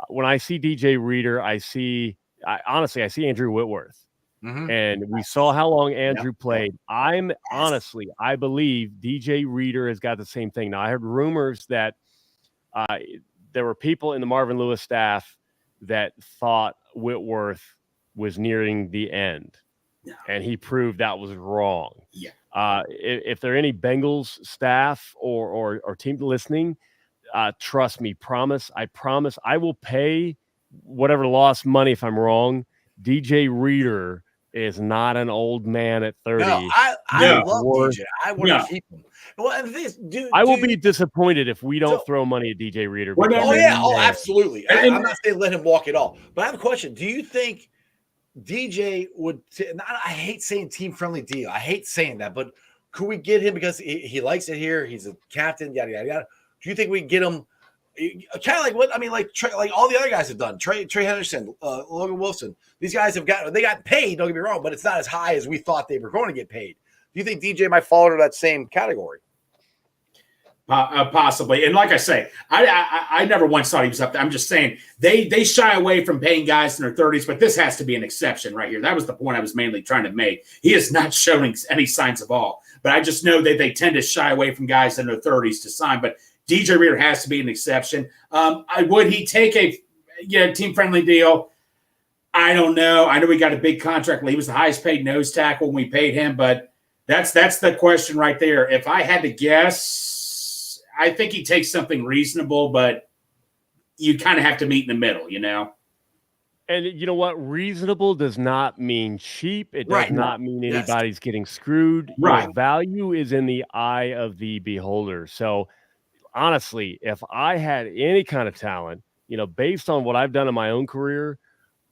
When I see DJ Reader, I see Andrew Whitworth. Mm-hmm. And we saw how long Andrew played. I believe DJ Reader has got the same thing. Now, I heard rumors that there were people in the Marvin Lewis staff that thought Whitworth was nearing the end. No. And he proved that was wrong. Yeah. If there are any Bengals staff or team listening, trust me, I promise I will pay whatever lost money if I'm wrong. DJ Reader is not an old man at 30. No, I love DJ. I want to keep him. Well, and this, I will be disappointed if we don't throw money at DJ Reader. Absolutely. I'm not saying let him walk at all. But I have a question. Do you think DJ would – I hate saying team-friendly deal. I hate saying that. But could we get him because he likes it here? He's a captain, yada yada yada. Do you think we can get him? Kind of like what I mean, like all the other guys have done. Trey Henderson, Logan Wilson. These guys they got paid. Don't get me wrong, but it's not as high as we thought they were going to get paid. Do you think DJ might fall into that same category? Possibly. And like I say, I never once thought he was up there. I'm just saying they shy away from paying guys in their 30s, but this has to be an exception right here. That was the point I was mainly trying to make. He is not showing any signs of all, but I just know that they tend to shy away from guys in their 30s to sign. But DJ Reader has to be an exception. Would he take a team-friendly deal? I don't know. I know we got a big contract. He was the highest paid nose tackle when we paid him, but that's the question right there. If I had to guess, I think he takes something reasonable, but you kind of have to meet in the middle, And you know what? Reasonable does not mean cheap. It does not mean anybody's getting screwed. Right. Value is in the eye of the beholder. So honestly, if I had any kind of talent, based on what I've done in my own career,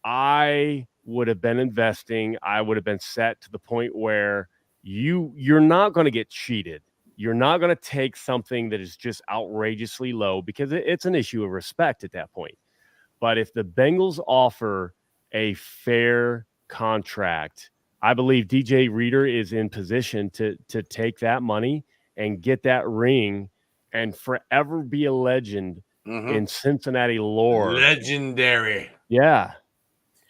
I would have been investing. I would have been set to the point where you're not going to get cheated. You're not going to take something that is just outrageously low because it's an issue of respect at that point. But if the Bengals offer a fair contract, I believe DJ Reader is in position to take that money and get that ring and forever be a legend in Cincinnati lore. Legendary. Yeah.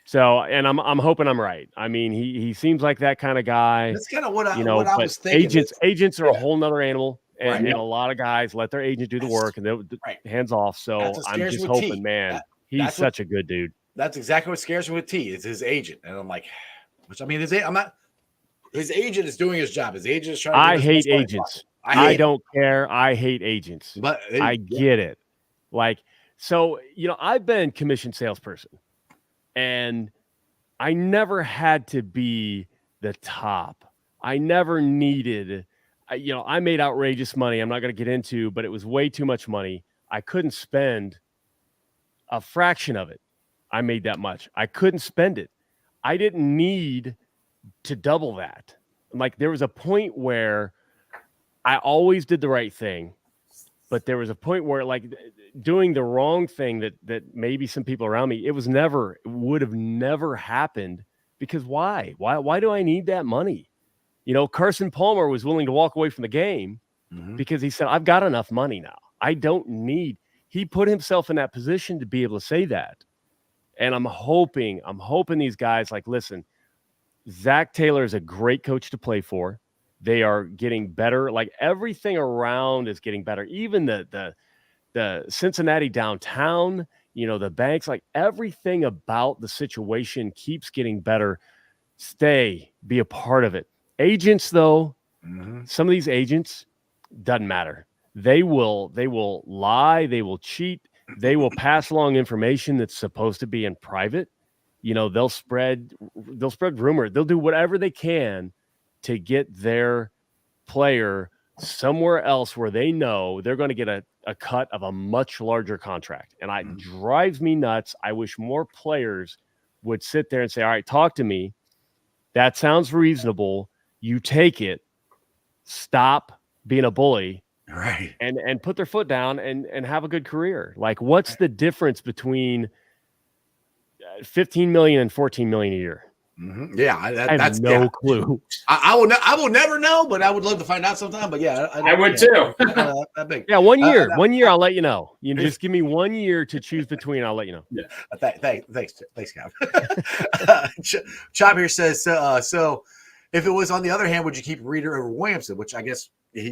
So, and I'm hoping I'm right. I mean, he seems like that kind of guy. That's kind of what I was thinking. Agents are a whole nother animal, and a lot of guys let their agent do the work and they're hands off. So I'm just hoping, man, he's such a good dude. That's exactly what scares me with T. Is his agent, and I'm like, his agent is doing his job. His agent is trying. I hate agents. I don't care. I hate agents, but I get it. Like, so I've been commissioned salesperson. And I never had to be the top. I never needed, I made outrageous money. I'm not going to get into, but it was way too much money. I couldn't spend a fraction of it. I made that much. I couldn't spend it. I didn't need to double that. Like, there was a point where I always did the right thing. But there was a point where, like, doing the wrong thing that maybe some people around me, it would have never happened. Because why? Why do I need that money? Carson Palmer was willing to walk away from the game because he said, I've got enough money now. I don't need. He put himself in that position to be able to say that. And I'm hoping these guys, like, listen, Zach Taylor is a great coach to play for. They are getting better. Like, everything around is getting better. Even the Cincinnati downtown, the banks, like, everything about the situation keeps getting better. Be a part of it. Agents, though, some of these agents, doesn't matter. They will lie. They will cheat. They will pass along information that's supposed to be in private. They'll spread rumor. They'll do whatever they can to get their player somewhere else where they know they're going to get a cut of a much larger contract. And it drives me nuts. I wish more players would sit there and say, all right, talk to me. That sounds reasonable. You take it. Stop being a bully. Right. And put their foot down and have a good career. Like, what's the difference between $15 million and $14 million a year? Yeah, that's no clue. I will never know, but I would love to find out sometime. But yeah, I would too. That big. Yeah, 1 year. 1 year, I'll let you know. You just give me 1 year to choose between. I'll let you know. Yeah. Thanks, Cav. Chop here says, so if it was on the other hand, would you keep Reader over Williamson? Which I guess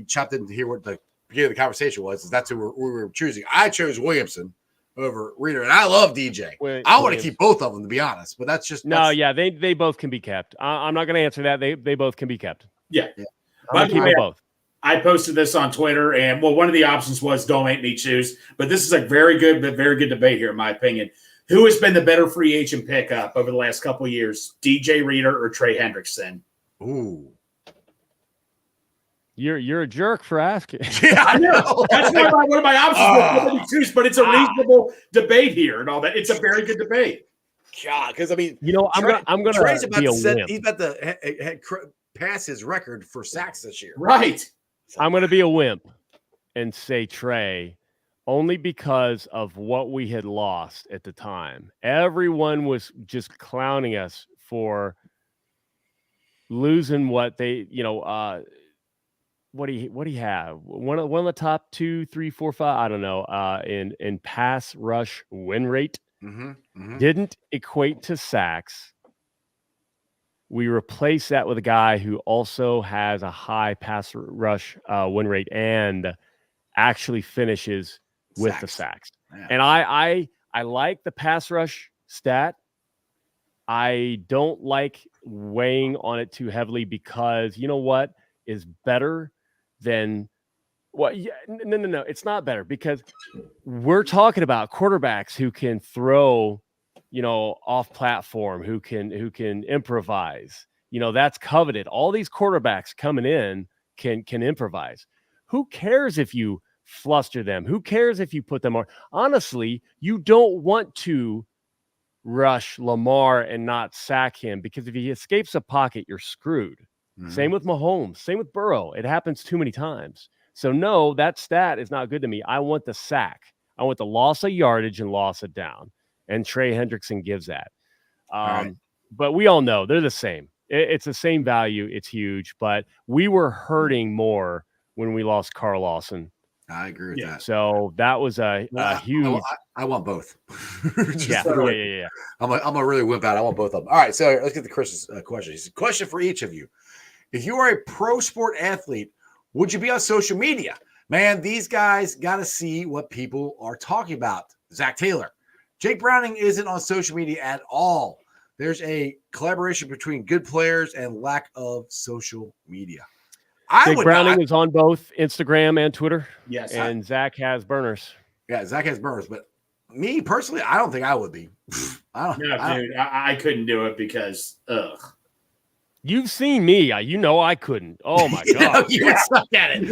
Chop didn't hear what the beginning of the conversation was. Is that's who we were choosing. I chose Williamson over Reader, and I love DJ. I want to keep both of them, to be honest, but that's just they both can be kept. I'm not going to answer that. They both can be kept. Yeah. I'm keep them both. I posted this on Twitter, and one of the options was don't make me choose, but this is a very good debate here, in my opinion. Who has been the better free agent pickup over the last couple of years, DJ Reader or Trey Hendrickson? Ooh. You're a jerk for asking. Yeah, I know. That's one of my options was but it's a reasonable debate here and all that. It's a very good debate. God, because I mean, I'm gonna Trey's be a wimp. he's about the pass his record for sacks this year. Right. I'm going to be a wimp and say Trey, only because of what we had lost at the time. Everyone was just clowning us for losing what they, what do you have? One of the top 2, 3, 4, 5, I don't know, in pass rush win rate. Didn't equate to sacks. We replaced that with a guy who also has a high pass rush win rate and actually finishes with the sacks. Yeah. And I like the pass rush stat. I don't like weighing on it too heavily because you know what is better than what? Yeah, no. It's not better because we're talking about quarterbacks who can throw, off platform, who can improvise. That's coveted. All these quarterbacks coming in can improvise. Who cares if you fluster them? Who cares if you put them on? Honestly, you don't want to rush Lamar and not sack him because if he escapes a pocket, you're screwed. Same with Mahomes. Same with Burrow. It happens too many times. So no, that stat is not good to me. I want the sack. I want the loss of yardage and loss of down. And Trey Hendrickson gives that. Right. But we all know they're the same. It's the same value. It's huge. But we were hurting more when we lost Carl Lawson. I agree with that. So that was a huge. I want both. Yeah. I'm a really wimp out. I want both of them. All right. So let's get the Chris's question. It's a question for each of you. If you are a pro sport athlete, would you be on social media? Man, these guys got to see what people are talking about. Zach Taylor. Jake Browning isn't on social media at all. There's a collaboration between good players and lack of social media. Jake Browning is on both Instagram and Twitter. Yes. And Zach has burners. Yeah, Zach has burners. But me personally, I don't think I would be. I couldn't do it because, You've seen me. I couldn't. Oh, my God. You would suck at it.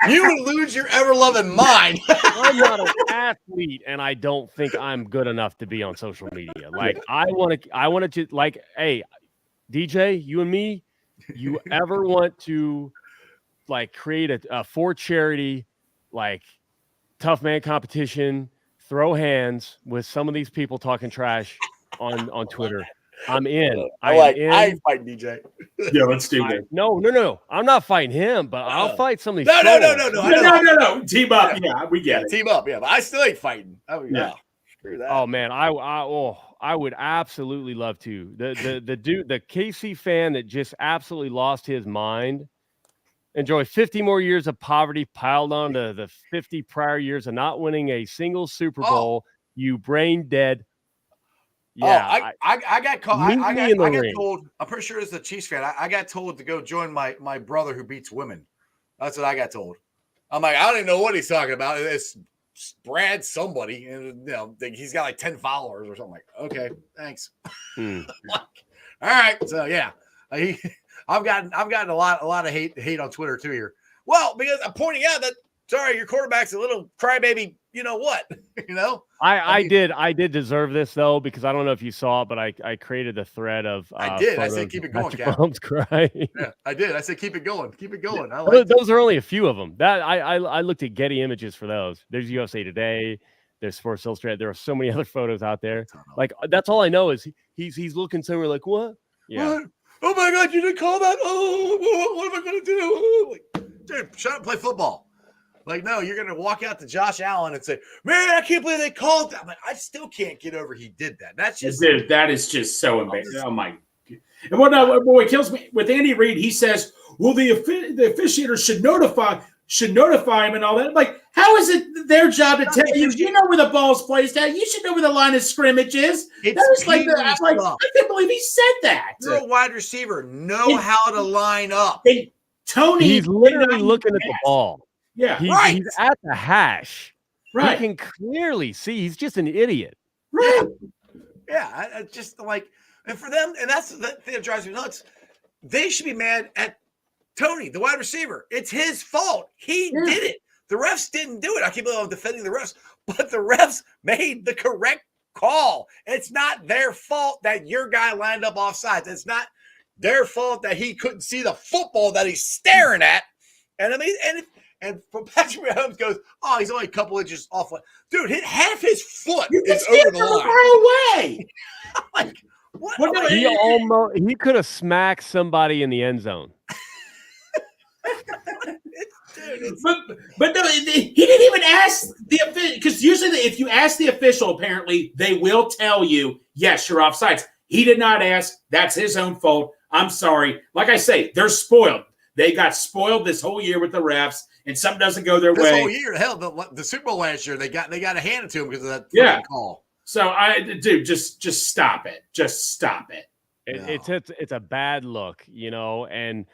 You would lose your ever-loving mind. I'm not an athlete, and I don't think I'm good enough to be on social media. Like, I want to, like, hey, DJ, you and me, you ever want to, like, create a for charity, like, tough man competition, throw hands with some of these people talking trash on Twitter. I'm in. I ain't fighting DJ. Yeah, let's do that. No. I'm not fighting him, but I'll fight some of these. No. Team up. Yeah, we get it. Team up. Yeah, but I still ain't fighting. Yeah. Screw that. Oh man, I would absolutely love to. The dude, the KC fan that just absolutely lost his mind. Enjoy 50 more years of poverty piled on to the 50 prior years of not winning a single Super Bowl. You brain dead. Yeah, I got called. I got told. I'm pretty sure it's the Chiefs fan. I got told to go join my brother who beats women. That's what I got told. I'm like, I don't even know what he's talking about. It's Brad somebody, and he's got like 10 followers or something. Like, okay, thanks. All right, so yeah, I've gotten a lot of hate on Twitter too here. Well, because I'm pointing out that your quarterback's a little crybaby. You know what? I did deserve this though, because I don't know if you saw it, but I created a thread of I did. I said keep it going, Cap. Yeah, I did. I said keep it going. Keep it going. I like those are only a few of them. That I looked at Getty Images for those. There's USA Today, there's Sports Illustrated. There are so many other photos out there. Like that's all I know is he's looking somewhere like what? Yeah. What? Oh my God, you didn't call that? Oh, what am I gonna do? Like, dude, shut up and play football. Like, no, you're going to walk out to Josh Allen and say, man, I can't believe they called that. I'm like, I still can't get over he did that. That's just – that is just so embarrassing. Oh, my God. And what kills me, with Andy Reid, he says, well, the officiator should notify him and all that. I'm like, how is it their job to tell you? You know where the ball's placed at. You should know where the line of scrimmage is. That was like I can't believe he said that. You're a wide receiver. Know how to line up. Tony – he's literally looking at the ball. Yeah, he's at the hash. Right. He can clearly see. He's just an idiot. Right. Yeah. I just like, and for them, and that's the thing that drives me nuts. They should be mad at Tony, the wide receiver. It's his fault. He did it. The refs didn't do it. I can't believe I'm defending the refs, but the refs made the correct call. It's not their fault that your guy lined up offsides. It's not their fault that he couldn't see the football that he's staring at. And I mean, and from Patrick Mahomes goes, oh, he's only a couple inches off. Dude, half his foot is over the line. Far away. Like, what? Well, no, He could have smacked somebody in the end zone. But no, he didn't even ask the official, because usually if you ask the official, apparently they will tell you, yes, you're offsides. He did not ask. That's his own fault. I'm sorry. Like I say, they're spoiled. They got spoiled this whole year with the refs, and something doesn't go their way. This whole year, hell, the Super Bowl last year, they got to hand it to him because of that call. So just stop it. Just stop it. It's a bad look, and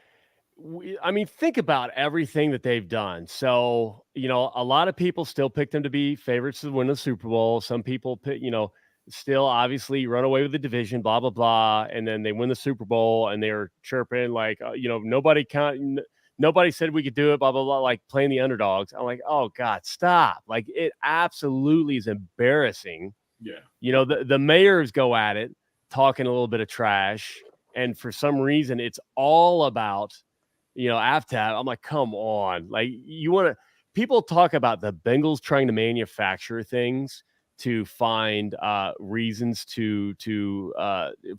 I mean, think about everything that they've done. So, a lot of people still pick them to be favorites to win the Super Bowl. Some people pick, still obviously run away with the division, blah, blah, blah. And then they win the Super Bowl and they're chirping like, nobody said we could do it, blah, blah, blah, like playing the underdogs. I'm like, oh God, stop. Like, it absolutely is embarrassing. Yeah. The mayors go at it, talking a little bit of trash. And for some reason, it's all about, after I'm like, come on. Like, people talk about the Bengals trying to manufacture things to find reasons to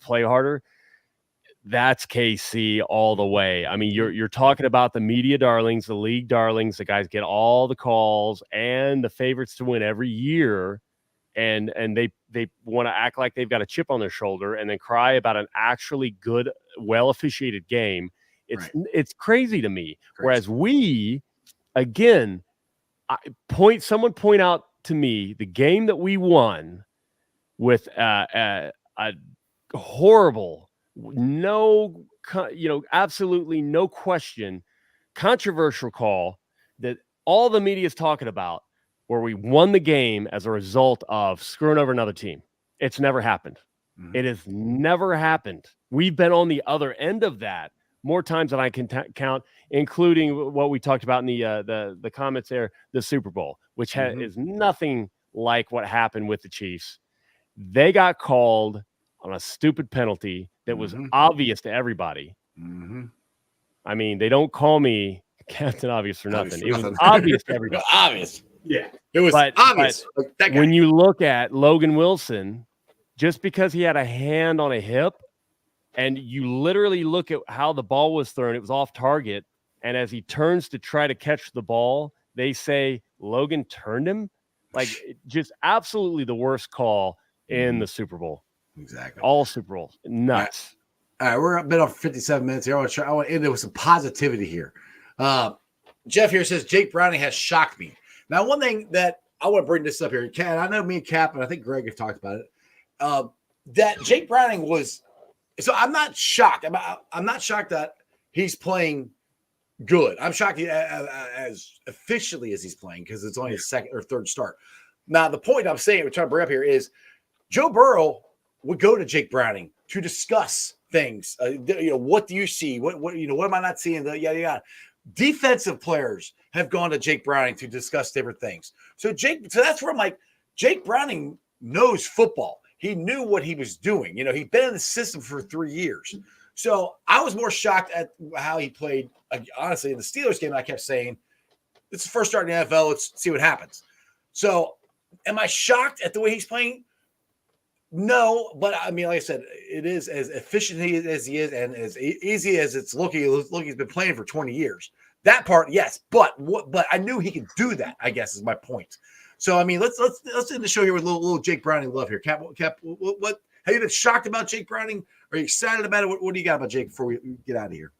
play harder. That's KC all the way. I mean, you're talking about the media darlings, the league darlings. The guys get all the calls and the favorites to win every year, and they want to act like they've got a chip on their shoulder and then cry about an actually good, well officiated game. It's crazy to me. Whereas we, again, someone point out to me the game that we won with a horrible, absolutely no question, controversial call that all the media is talking about, where we won the game as a result of screwing over another team. It's never happened. Mm-hmm. It has never happened. We've been on the other end of that more times than I can count, including what we talked about in the comments there, the Super Bowl, which is nothing like what happened with the Chiefs. They got called on a stupid penalty that was obvious to everybody. Mm-hmm. I mean, they don't call me Captain Obvious for nothing. It was obvious to everybody. Obvious. Yeah. It was obvious. But when you look at Logan Wilson, just because he had a hand on a hip, and you literally look at how the ball was thrown, it was off target. And as he turns to try to catch the ball, they say Logan turned him. Like, just absolutely the worst call in the Super Bowl. Exactly. All Super Bowls. Nuts. All right, we're a bit off 57 minutes here. I want to end it with some positivity here. Jeff here says Jake Browning has shocked me. Now, one thing that I want to bring this up here, Kat, I know me and Cap, and I think Greg have talked about it, that Jake Browning was. So I'm not shocked. I'm not shocked that he's playing good. I'm shocked as efficiently as he's playing because it's only his second or third start. Now, the point I'm saying, we're trying to bring up here is Joe Burrow would go to Jake Browning to discuss things. What do you see? What am I not seeing? Yada yada. Defensive players have gone to Jake Browning to discuss different things. So that's where I'm like, Jake Browning knows football. He knew what he was doing. He'd been in the system for 3 years. So I was more shocked at how he played. Honestly, in the Steelers game, I kept saying, it's the first start in the NFL. Let's see what happens. So am I shocked at the way he's playing? No, but I mean, like I said, it is as efficient as he is and as easy as it's looking. He's been playing for 20 years. That part, yes. But I knew he could do that, I guess, is my point. So, I mean, let's end the show here with a little Jake Browning love here. Cap, what have you been shocked about Jake Browning? Are you excited about it? What do you got about Jake before we get out of here?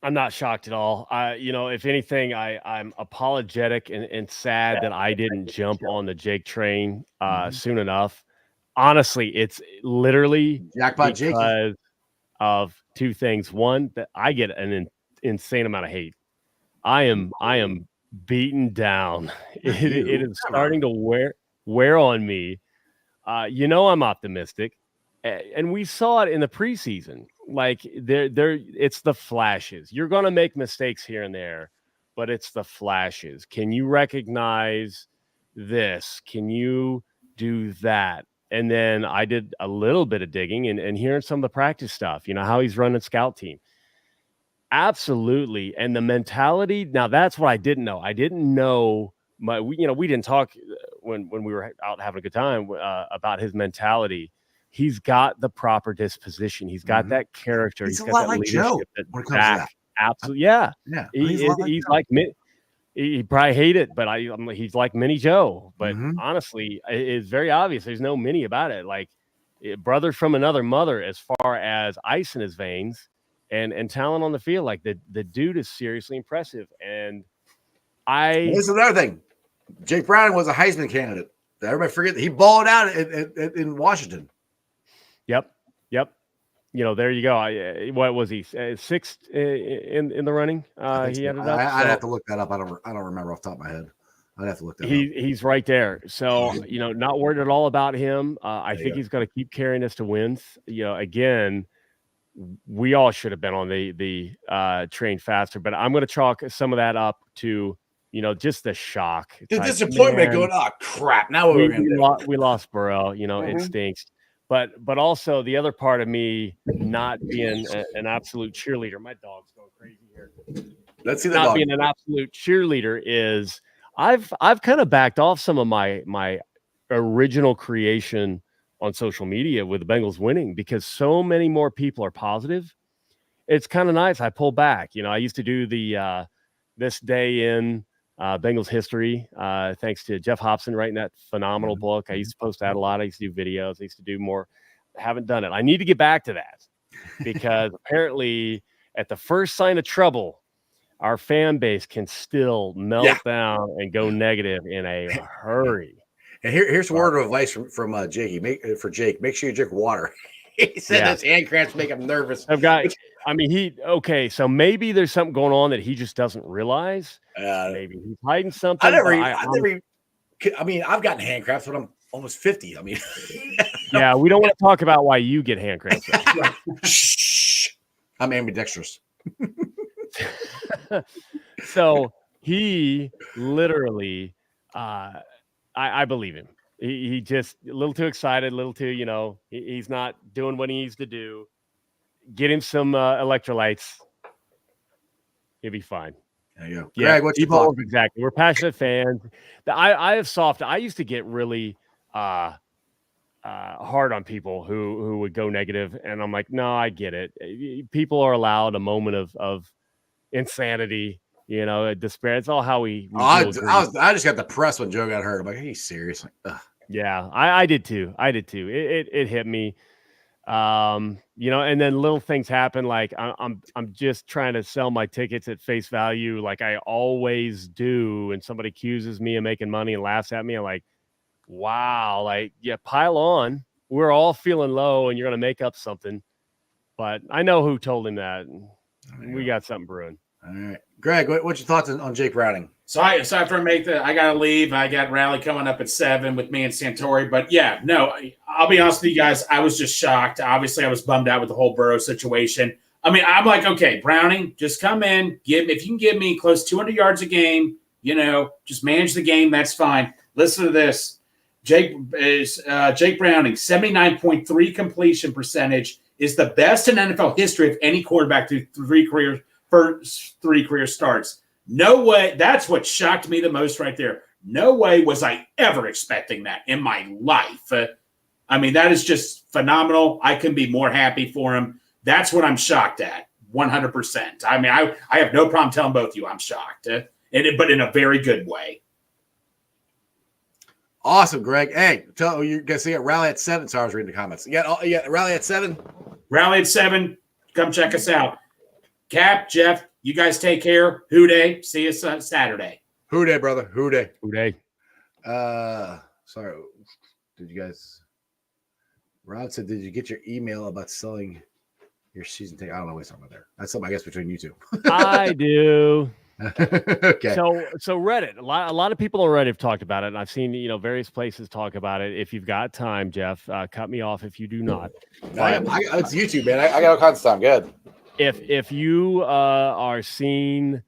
I'm not shocked at all. If anything, I'm apologetic and sad that I didn't jump on the Jake train soon enough. Honestly, it's literally Jackpot because of two things. One, that I get an insane amount of hate. I am beaten down. It is starting to wear on me. I'm optimistic, and we saw it in the preseason. Like it's the flashes. You're going to make mistakes here and there, but it's the flashes. Can you recognize this? Can you do that? And then I did a little bit of digging and hearing some of the practice stuff, how he's running scout team. Absolutely. And the mentality. Now that's what I didn't know. I didn't know we didn't talk when we were out having a good time about his mentality. He's got the proper disposition. He's got that character. He's got a lot that like leadership Joe when it comes to that. Absolutely. Yeah. Yeah. He's like me. He probably hate it, but he's like mini Joe. But honestly, it's very obvious. There's no mini about it. Like brother from another mother, as far as ice in his veins and talent on the field. Like the dude is seriously impressive. And this is another thing. Jake Browning was a Heisman candidate. Everybody forget that he balled out in Washington. Yep. There you go. What was he? Sixth in the running? He ended up. I'd have to look that up. I don't remember off the top of my head. I'd have to look that up. He's right there. So not worried at all about him. I think he's going to keep carrying us to wins. Again, we all should have been on the train faster, but I'm going to chalk some of that up to just the shock. The disappointment going, oh crap! Now we lost Burrow. It stinks. But also the other part of me not being an absolute cheerleader. My dog's going crazy here. Let's see the not dog. Being an absolute cheerleader is I've kind of backed off some of my original creation on social media with the Bengals winning because so many more people are positive. It's kind of nice. I pull back. I used to do the this day in Bengals history, thanks to Jeff Hobson writing that phenomenal book. I used to post that a lot. I used to do videos. I used to do more. I haven't done it. I need to get back to that because apparently at the first sign of trouble, our fan base can still melt down and go negative in a hurry. And here's a word of advice from Jake. Make sure you drink water. He said his hand cramps make him nervous. So maybe there's something going on that he just doesn't realize. Maybe he's hiding something. I've gotten hand cramps when I'm almost 50. Yeah, we don't want to talk about why you get hand cramps. Shh. I'm ambidextrous. So he literally, I believe him. He just a little too excited, a little too, he's not doing what he needs to do. Get him some electrolytes. He'll be fine. There you go. Yeah, Greg, what's your thought? Exactly. We're passionate fans. I have soft. I used to get really hard on people who would go negative, and I'm like, no, I get it. People are allowed a moment of insanity. Despair. It's all how we I just got depressed when Joe got hurt. I'm like, he's serious. Yeah, I did too. It hit me. And then little things happen. Like I'm just trying to sell my tickets at face value, like I always do. And somebody accuses me of making money and laughs at me. I'm like, wow, pile on. We're all feeling low, and you're gonna make up something. But I know who told him that. We got something brewing. All right, Greg, what's your thoughts on Jake Browning? So after I got to leave. I got rally coming up at 7 with me and Santori. But I'll be honest with you guys. I was just shocked. Obviously, I was bummed out with the whole Burrow situation. I'm like, okay, Browning, just come in. If you can give me close to 200 yards a game, just manage the game. That's fine. Listen to this. Jake Browning, 79.3 completion percentage is the best in NFL history of any quarterback through first 3 career starts. No way. That's what shocked me the most right there. No way was I ever expecting that in my life. That is just phenomenal. I couldn't be more happy for him. That's what I'm shocked at, 100%. I have no problem telling both of you I'm shocked, but in a very good way. Awesome, Greg. Hey, you guys see it. Rally at 7. Sorry, I was reading the comments. Yeah, rally at 7. Rally at 7. Come check us out. Cap, Jeff, you guys take care. Hoo-day. See you Saturday. Hoo-day, brother. Hoo-day. Hoo-day. Sorry. Did you guys – Rod said, did you get your email about selling your season ticket? I don't know what's talking about there. That's something, I guess, between you two. I do. Okay. So Reddit. A lot of people on Reddit have talked about it, and I've seen various places talk about it. If you've got time, Jeff, cut me off if you do not. It's YouTube, man. I got all kinds of time. Good. If you are seen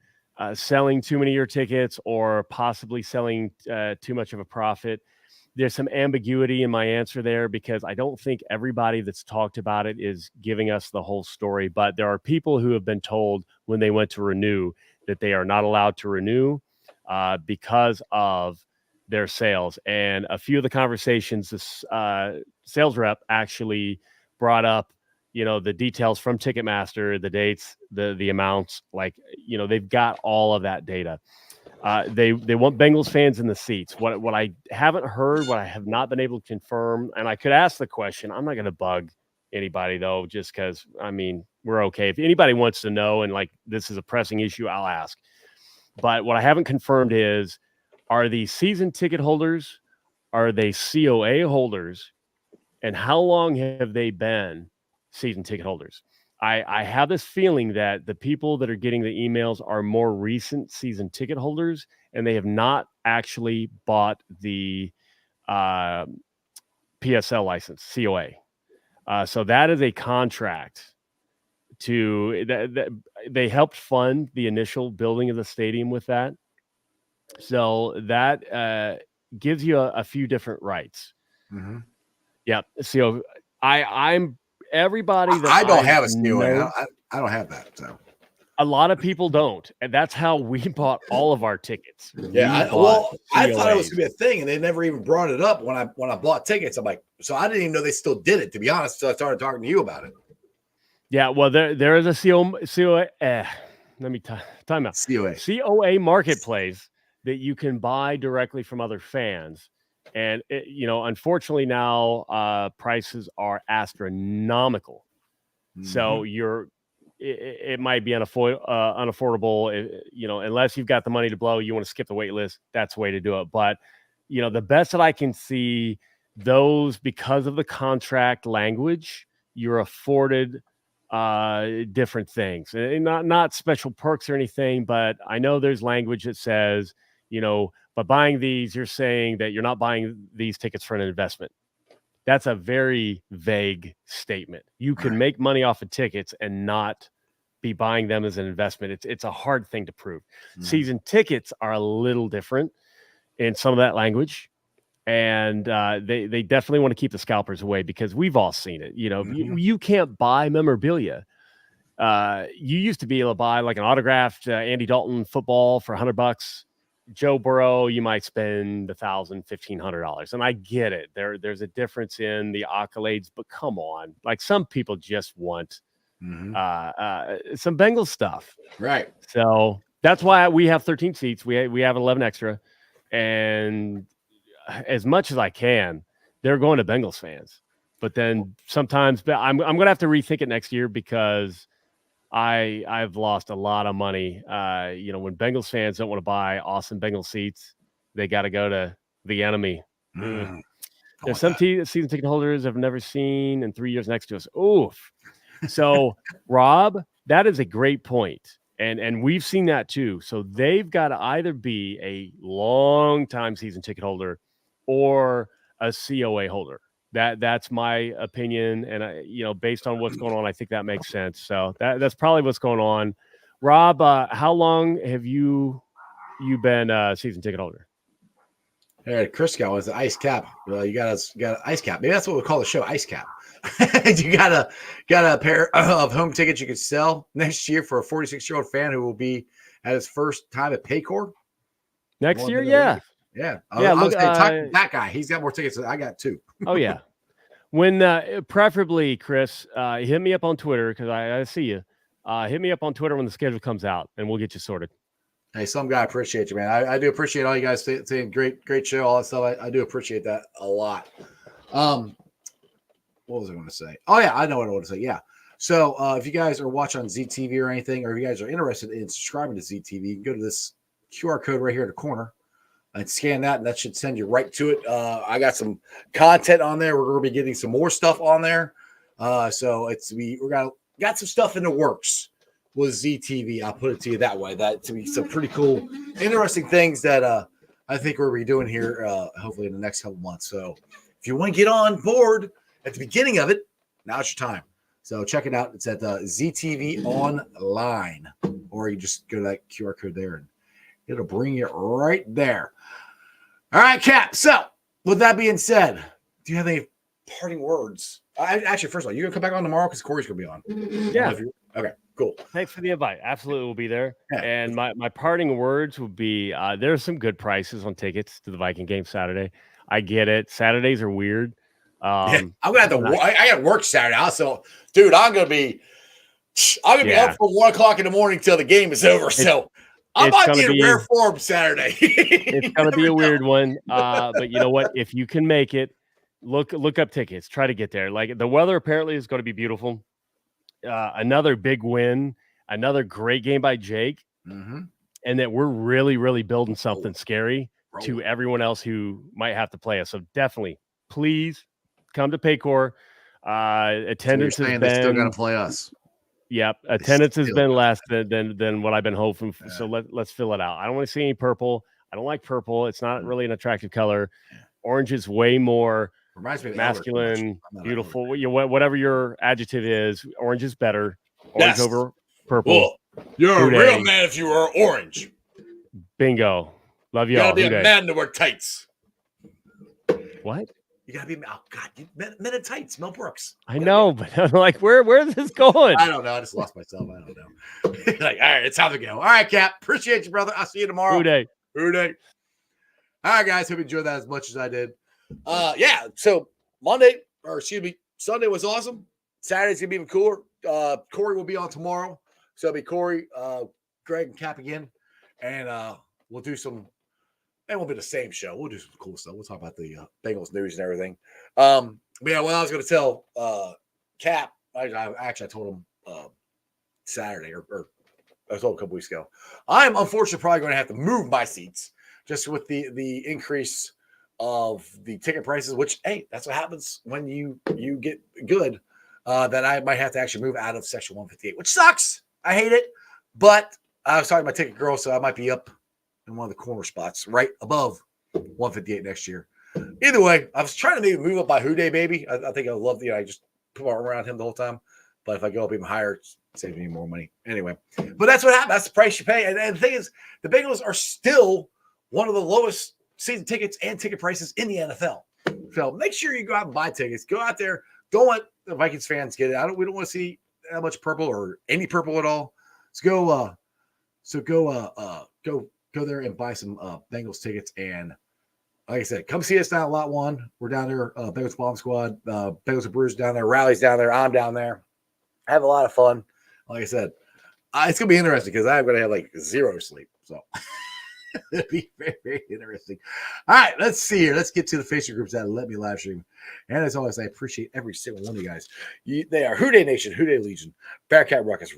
selling too many of your tickets or possibly selling too much of a profit, there's some ambiguity in my answer there because I don't think everybody that's talked about it is giving us the whole story. But there are people who have been told when they went to renew that they are not allowed to renew because of their sales. And a few of the conversations, this sales rep actually brought up, the details from Ticketmaster, the dates, the amounts, they've got all of that data. They want Bengals fans in the seats. What I haven't heard, what I have not been able to confirm, and I could ask the question. I'm not going to bug anybody though, just because we're okay. If anybody wants to know and this is a pressing issue, I'll ask. But what I haven't confirmed is, are these season ticket holders? Are they COA holders? And how long have they been season ticket holders? I have this feeling that the people that are getting the emails are more recent season ticket holders, and they have not actually bought the PSL license, COA. So that is a contract that they helped fund the initial building of the stadium with that. So that gives you a few different rights. Mm-hmm. Yeah. So I'm everybody that I don't have a COA. I don't have that. So a lot of people don't, and that's how we bought all of our tickets. Yeah. I thought it was gonna be a thing, and they never even brought it up when I bought tickets. I'm like, so I didn't even know they still did it, to be honest. So I started talking to you about it. Yeah. Well, there is a COA. Let me time out. COA marketplace that you can buy directly from other fans. And, unfortunately now prices are astronomical. Mm-hmm. So it might be unaffordable, unless you've got the money to blow, you want to skip the wait list. That's the way to do it. But, the best that I can see, those, because of the contract language, you're afforded different things, and not special perks or anything. But I know there's language that says, by buying these, you're saying that you're not buying these tickets for an investment. That's a very vague statement. You can make money off of tickets and not be buying them as an investment. It's a hard thing to prove. Mm-hmm. Season tickets are a little different in some of that language. And they definitely want to keep the scalpers away, because we've all seen it. Mm-hmm. You can't buy memorabilia. You used to be able to buy an autographed Andy Dalton football for $100. Joe Burrow, you might spend $1,000, $1,500, and I get it. There's a difference in the accolades, but come on, some people just want some Bengals stuff, right? So that's why we have 13 seats. We have 11 extra, and as much as I can, they're going to Bengals fans. But then sometimes I'm going to have to rethink it next year, because I've lost a lot of money. When Bengals fans don't want to buy awesome Bengals seats, they got to go to the enemy. Mm. There's some season ticket holders I've never seen in 3 years next to us. Oof. So, Rob, that is a great point. And we've seen that too. So they've got to either be a long-time season ticket holder or a COA holder. That's my opinion, and based on what's going on, I think that makes sense. So that's probably what's going on. Rob, how long have you been a season ticket holder? Hey, Chris got was the ice cap. You got an ice cap. Maybe that's what we call the show, ice cap. You got a pair of home tickets you could sell next year for a 46-year-old fan who will be at his first time at Paycor next year. Yeah. Yeah. I was talk to that guy. He's got more tickets than I got too. Oh, yeah. When preferably, Chris, hit me up on Twitter, because I see you. Hit me up on Twitter when the schedule comes out, and we'll get you sorted. Hey, some guy, appreciate you, man. I do appreciate all you guys saying great show, all that stuff. I do appreciate that a lot. What was I going to say? Oh, yeah, I know what I want to say. Yeah. So if you guys are watching on ZTV or anything, or if you guys are interested in subscribing to ZTV, you can go to this QR code right here in the corner and scan that, and that should send you right to it. I got some content on there. We're going to be getting some more stuff on there. So we got some stuff in the works with ZTV. I'll put it to you that way. That to be some pretty cool, interesting things that I think we'll be doing here, hopefully in the next couple months. So if you want to get on board at the beginning of it, now's your time. So check it out. It's at ZTV Online, or you just go to that QR code there and it'll bring you right there. All right, Cap. So with that being said, do you have any parting words? Actually, first of all, you gonna come back on tomorrow because Corey's gonna be on. Yeah. Okay. Cool. Thanks for the invite. Absolutely, we'll be there. Yeah. And my parting words would be: there are some good prices on tickets to the Viking game Saturday. I get it. Saturdays are weird. I'm gonna have to. I got work Saturday. Also, dude, I'm gonna be up from 1 o'clock in the morning till the game is over. So I might be in rare form Saturday. It's gonna be a weird one. But you know what? If you can make it, look up tickets. Try to get there. Like, the weather apparently is going to be beautiful. Another big win. Another great game by Jake. Mm-hmm. And that we're really, really building something scary to everyone else who might have to play us. So definitely, please come to Paycor. Attendance has been. They're still going to play us. Yep, attendance has been less than what I've been hoping for. So let's fill it out. I don't want to see any purple. I don't like purple. It's not really an attractive color. Orange is way more reminds me of masculine, beautiful. Whatever your adjective is, orange is better. Orange over purple. Well, you're a real man if you are orange. Bingo. Love y'all. You gotta be a man to wear tights. What? You gotta be. Oh God, men in tights. Mel Brooks. I know, but I'm like, where's this going? I don't know. I just lost myself. I don't know. Like, all right, it's time to go. All right, Cap. Appreciate you, brother. I'll see you tomorrow. Who day? All right, guys. Hope you enjoyed that as much as I did. Yeah. So Sunday was awesome. Saturday's gonna be even cooler. Corey will be on tomorrow. So it'll be Corey, Greg, and Cap again. And we'll do some, it won't be the same show. We'll do some cool stuff. We'll talk about the Bengals news and everything. But yeah, what I was going to tell Cap, I told him Saturday, or I told him a couple weeks ago, I'm unfortunately probably going to have to move my seats just with the increase of the ticket prices, which, hey, that's what happens when you get good, that I might have to actually move out of section 158, which sucks. I hate it, but I was talking to my ticket girl, so I might be up in one of the corner spots right above 158 next year. Either way, I was trying to maybe move up by Who Day, baby. I think I love I just put my arm around him the whole time. But if I go up even higher, it's saving me more money. Anyway, but that's what happened. That's the price you pay. And the thing is, the Bengals are still one of the lowest season tickets and ticket prices in the NFL. So make sure you go out and buy tickets. Go out there. Don't let the Vikings fans get it. We don't want to see that much purple or any purple at all. So go there and buy some Bengals tickets. And like I said, come see us down at Lot 1. We're down there. Bengals Bomb Squad, Bengals and Brews down there. Rally's down there. I'm down there. I have a lot of fun. Like I said, it's gonna be interesting because I'm gonna have like zero sleep. So it'll be very, very interesting. All right, let's see here. Let's get to the Facebook groups that let me live stream. And as always, I appreciate every single one of you guys. They are Who Day Nation, Who Day Legion, Bearcat Ruckus,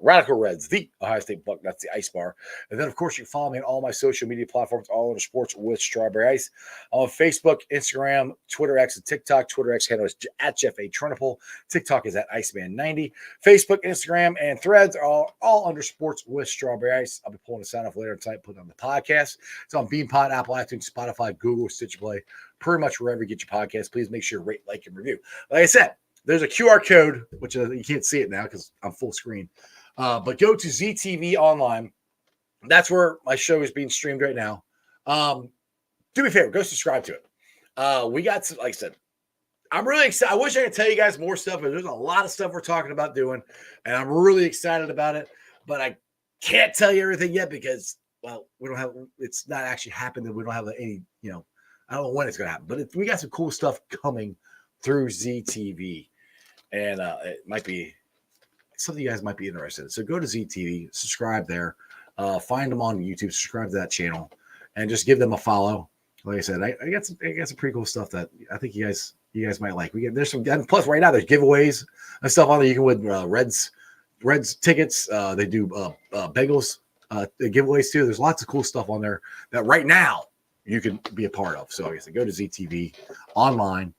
Radical Reds, the Ohio State Buck, that's the Ice Bar. And then, of course, you can follow me on all my social media platforms, all under sports with Strawberry Ice. On Facebook, Instagram, Twitter X, and TikTok. Twitter X handle is at Jeff A. Trunipole. TikTok is at Iceman90. Facebook, Instagram, and Threads are all under sports with Strawberry Ice. I'll be pulling the sign off later tonight, putting on the podcast. It's on BeanPod, Apple iTunes, Spotify, Google, Stitcher Play, pretty much wherever you get your podcast. Please make sure you rate, like, and review. Like I said, there's a QR code, which you can't see it now because I'm full screen. But go to ZTV Online. That's where my show is being streamed right now. Do me a favor, go subscribe to it. We got some, like I said, I'm really excited. I wish I could tell you guys more stuff, but there's a lot of stuff we're talking about doing, and I'm really excited about it. But I can't tell you everything yet because, well, it's not actually happened, and we don't have any, I don't know when it's going to happen. But we got some cool stuff coming through ZTV. And it might be something you guys might be interested in. So go to ZTV, subscribe there, find them on YouTube, subscribe to that channel, and just give them a follow. Like I said, I got some pretty cool stuff that I think you guys might like. There's some, and plus right now there's giveaways and stuff on there. You can win Reds tickets. They do Bengals giveaways too. There's lots of cool stuff on there that right now you can be a part of. So like I said, go to ZTV Online,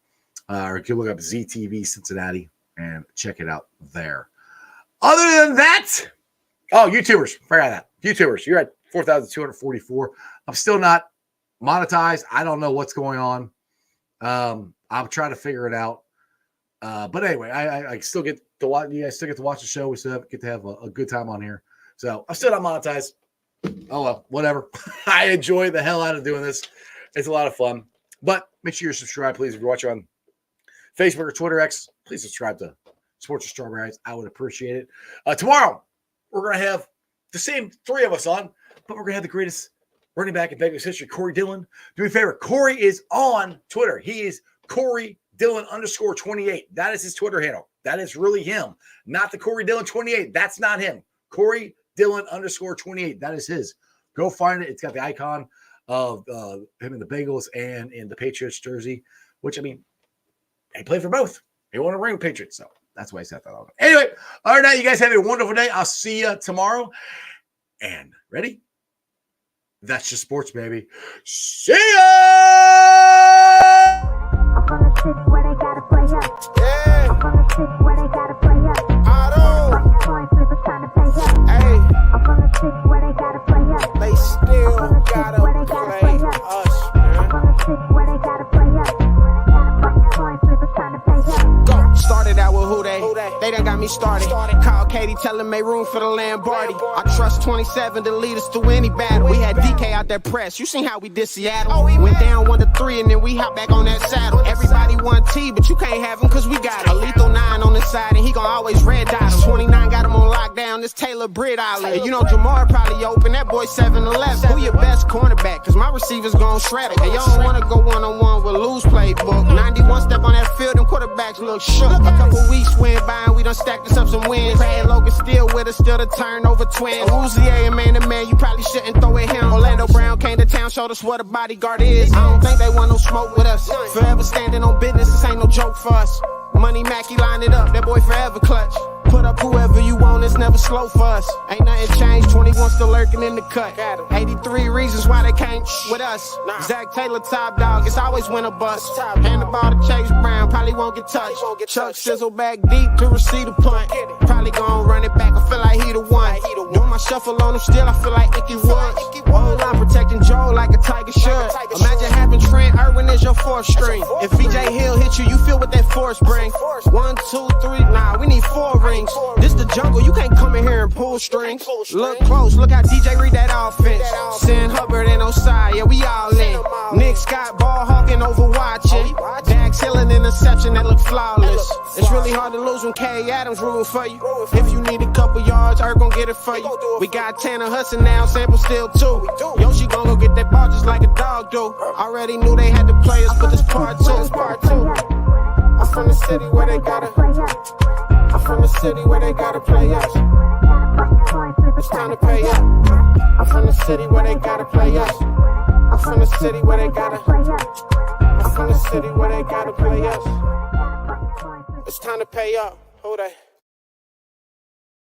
or you can look up ZTV Cincinnati and check it out there. Other than that, YouTubers, forgot that. YouTubers, you're at 4,244. I'm still not monetized. I don't know what's going on. I'm trying to figure it out. But anyway, I still get to watch. You guys still get to watch the show. We still get to have a good time on here. So I'm still not monetized. Oh well, whatever. I enjoy the hell out of doing this. It's a lot of fun. But make sure you're subscribed, please. If you're watching on Facebook or Twitter X, please subscribe to Sports with Strawberry Ice. I would appreciate it. Tomorrow, we're going to have the same three of us on, but we're going to have the greatest running back in Bengals history, Corey Dillon. Do me a favor. Corey is on Twitter. He is Corey Dillon _28. That is his Twitter handle. That is really him, not the Corey Dillon 28. That's not him. Corey Dillon _28. That is his. Go find it. It's got the icon of him in the Bengals and in the Patriots jersey, which, I mean, he played for both. He won a ring with Patriots, so that's why I set that on. Anyway, all right, you guys have a wonderful day. I'll see you tomorrow. And ready? That's just sports, baby. See ya! I'm from the city where they gotta play up. Yeah, I'm from the city where they gotta play up. I don't. Like coin flippers trying to pay up. Hey, I'm from the city where they gotta play up. they still I'm from the city gotta where they gotta play play up. us, I'm man. from the city where they gotta play up. Like coin flippers trying to pay up. Go. Started out with who they done got me started. Call Katie, tell him make room for the Lamborghini. I trust 27 to lead us through any battle. We had DK out there press. You seen how we did Seattle? Went down 1-3 and then we hop back on that saddle. Everybody want T, but you can't have him cause we got it. A lethal 9 on the side and he gon' always red dot him. 29 got him on lockdown. This Taylor Britt Island. You know Jamar probably open. That boy 7-11. Who your best cornerback? Cause my receivers gon' shred him. Hey, you don't wanna go one-on-one with Lou's playbook. 91 step on that field, them quarterbacks look shook. A couple weeks went by and we done stacked us up some wins. Brad Logan still with us, still the turnover twin. Uzier and man to man, you probably shouldn't throw at him. Orlando Brown came to town, showed us what a bodyguard is. I don't think they want no smoke with us. Forever standing on business, this ain't no joke for us. Money Mackey line it up, that boy forever clutch. Put up whoever you want, it's never slow for us. Ain't nothing changed, 21 still lurking in the cut. 83 reasons why they can't with us. Zach Taylor top dog, it's always win a bust. Hand the ball to Chase Brown, probably won't get touched. Chuck sizzle back deep to receive the punt. Probably gon' run it back, I feel like he the one. Doing my shuffle on him still, I feel like Icky Woods. Whole line protecting Joe like a tiger should. Imagine having Trent Irwin as your fourth string. If VJ Hill hit you, you feel what that force bring. 1, 2, 3, nah, we need 4 rings. This the jungle, you can't come in here and pull strings. Look close, look how DJ read that offense. Sin Hubbard and Osai, yeah, we all in. Nick Scott ball hawking over watching. Dax Hill an interception that look flawless. It's really hard to lose when K. Adams rooting for you. If you need a couple yards, Earth gon' get it for you. We got Tanner Hudson now, Sample still too. Yoshi gon' go get that ball just like a dog do. Already knew they had to play us, but this part two. I'm from the city where they gotta. I'm from the city where they gotta play us. It's time to pay up. I'm from the city where they gotta play us. I'm from the city where they gotta. I'm from the city where they gotta play us. It's time to pay up. Who they?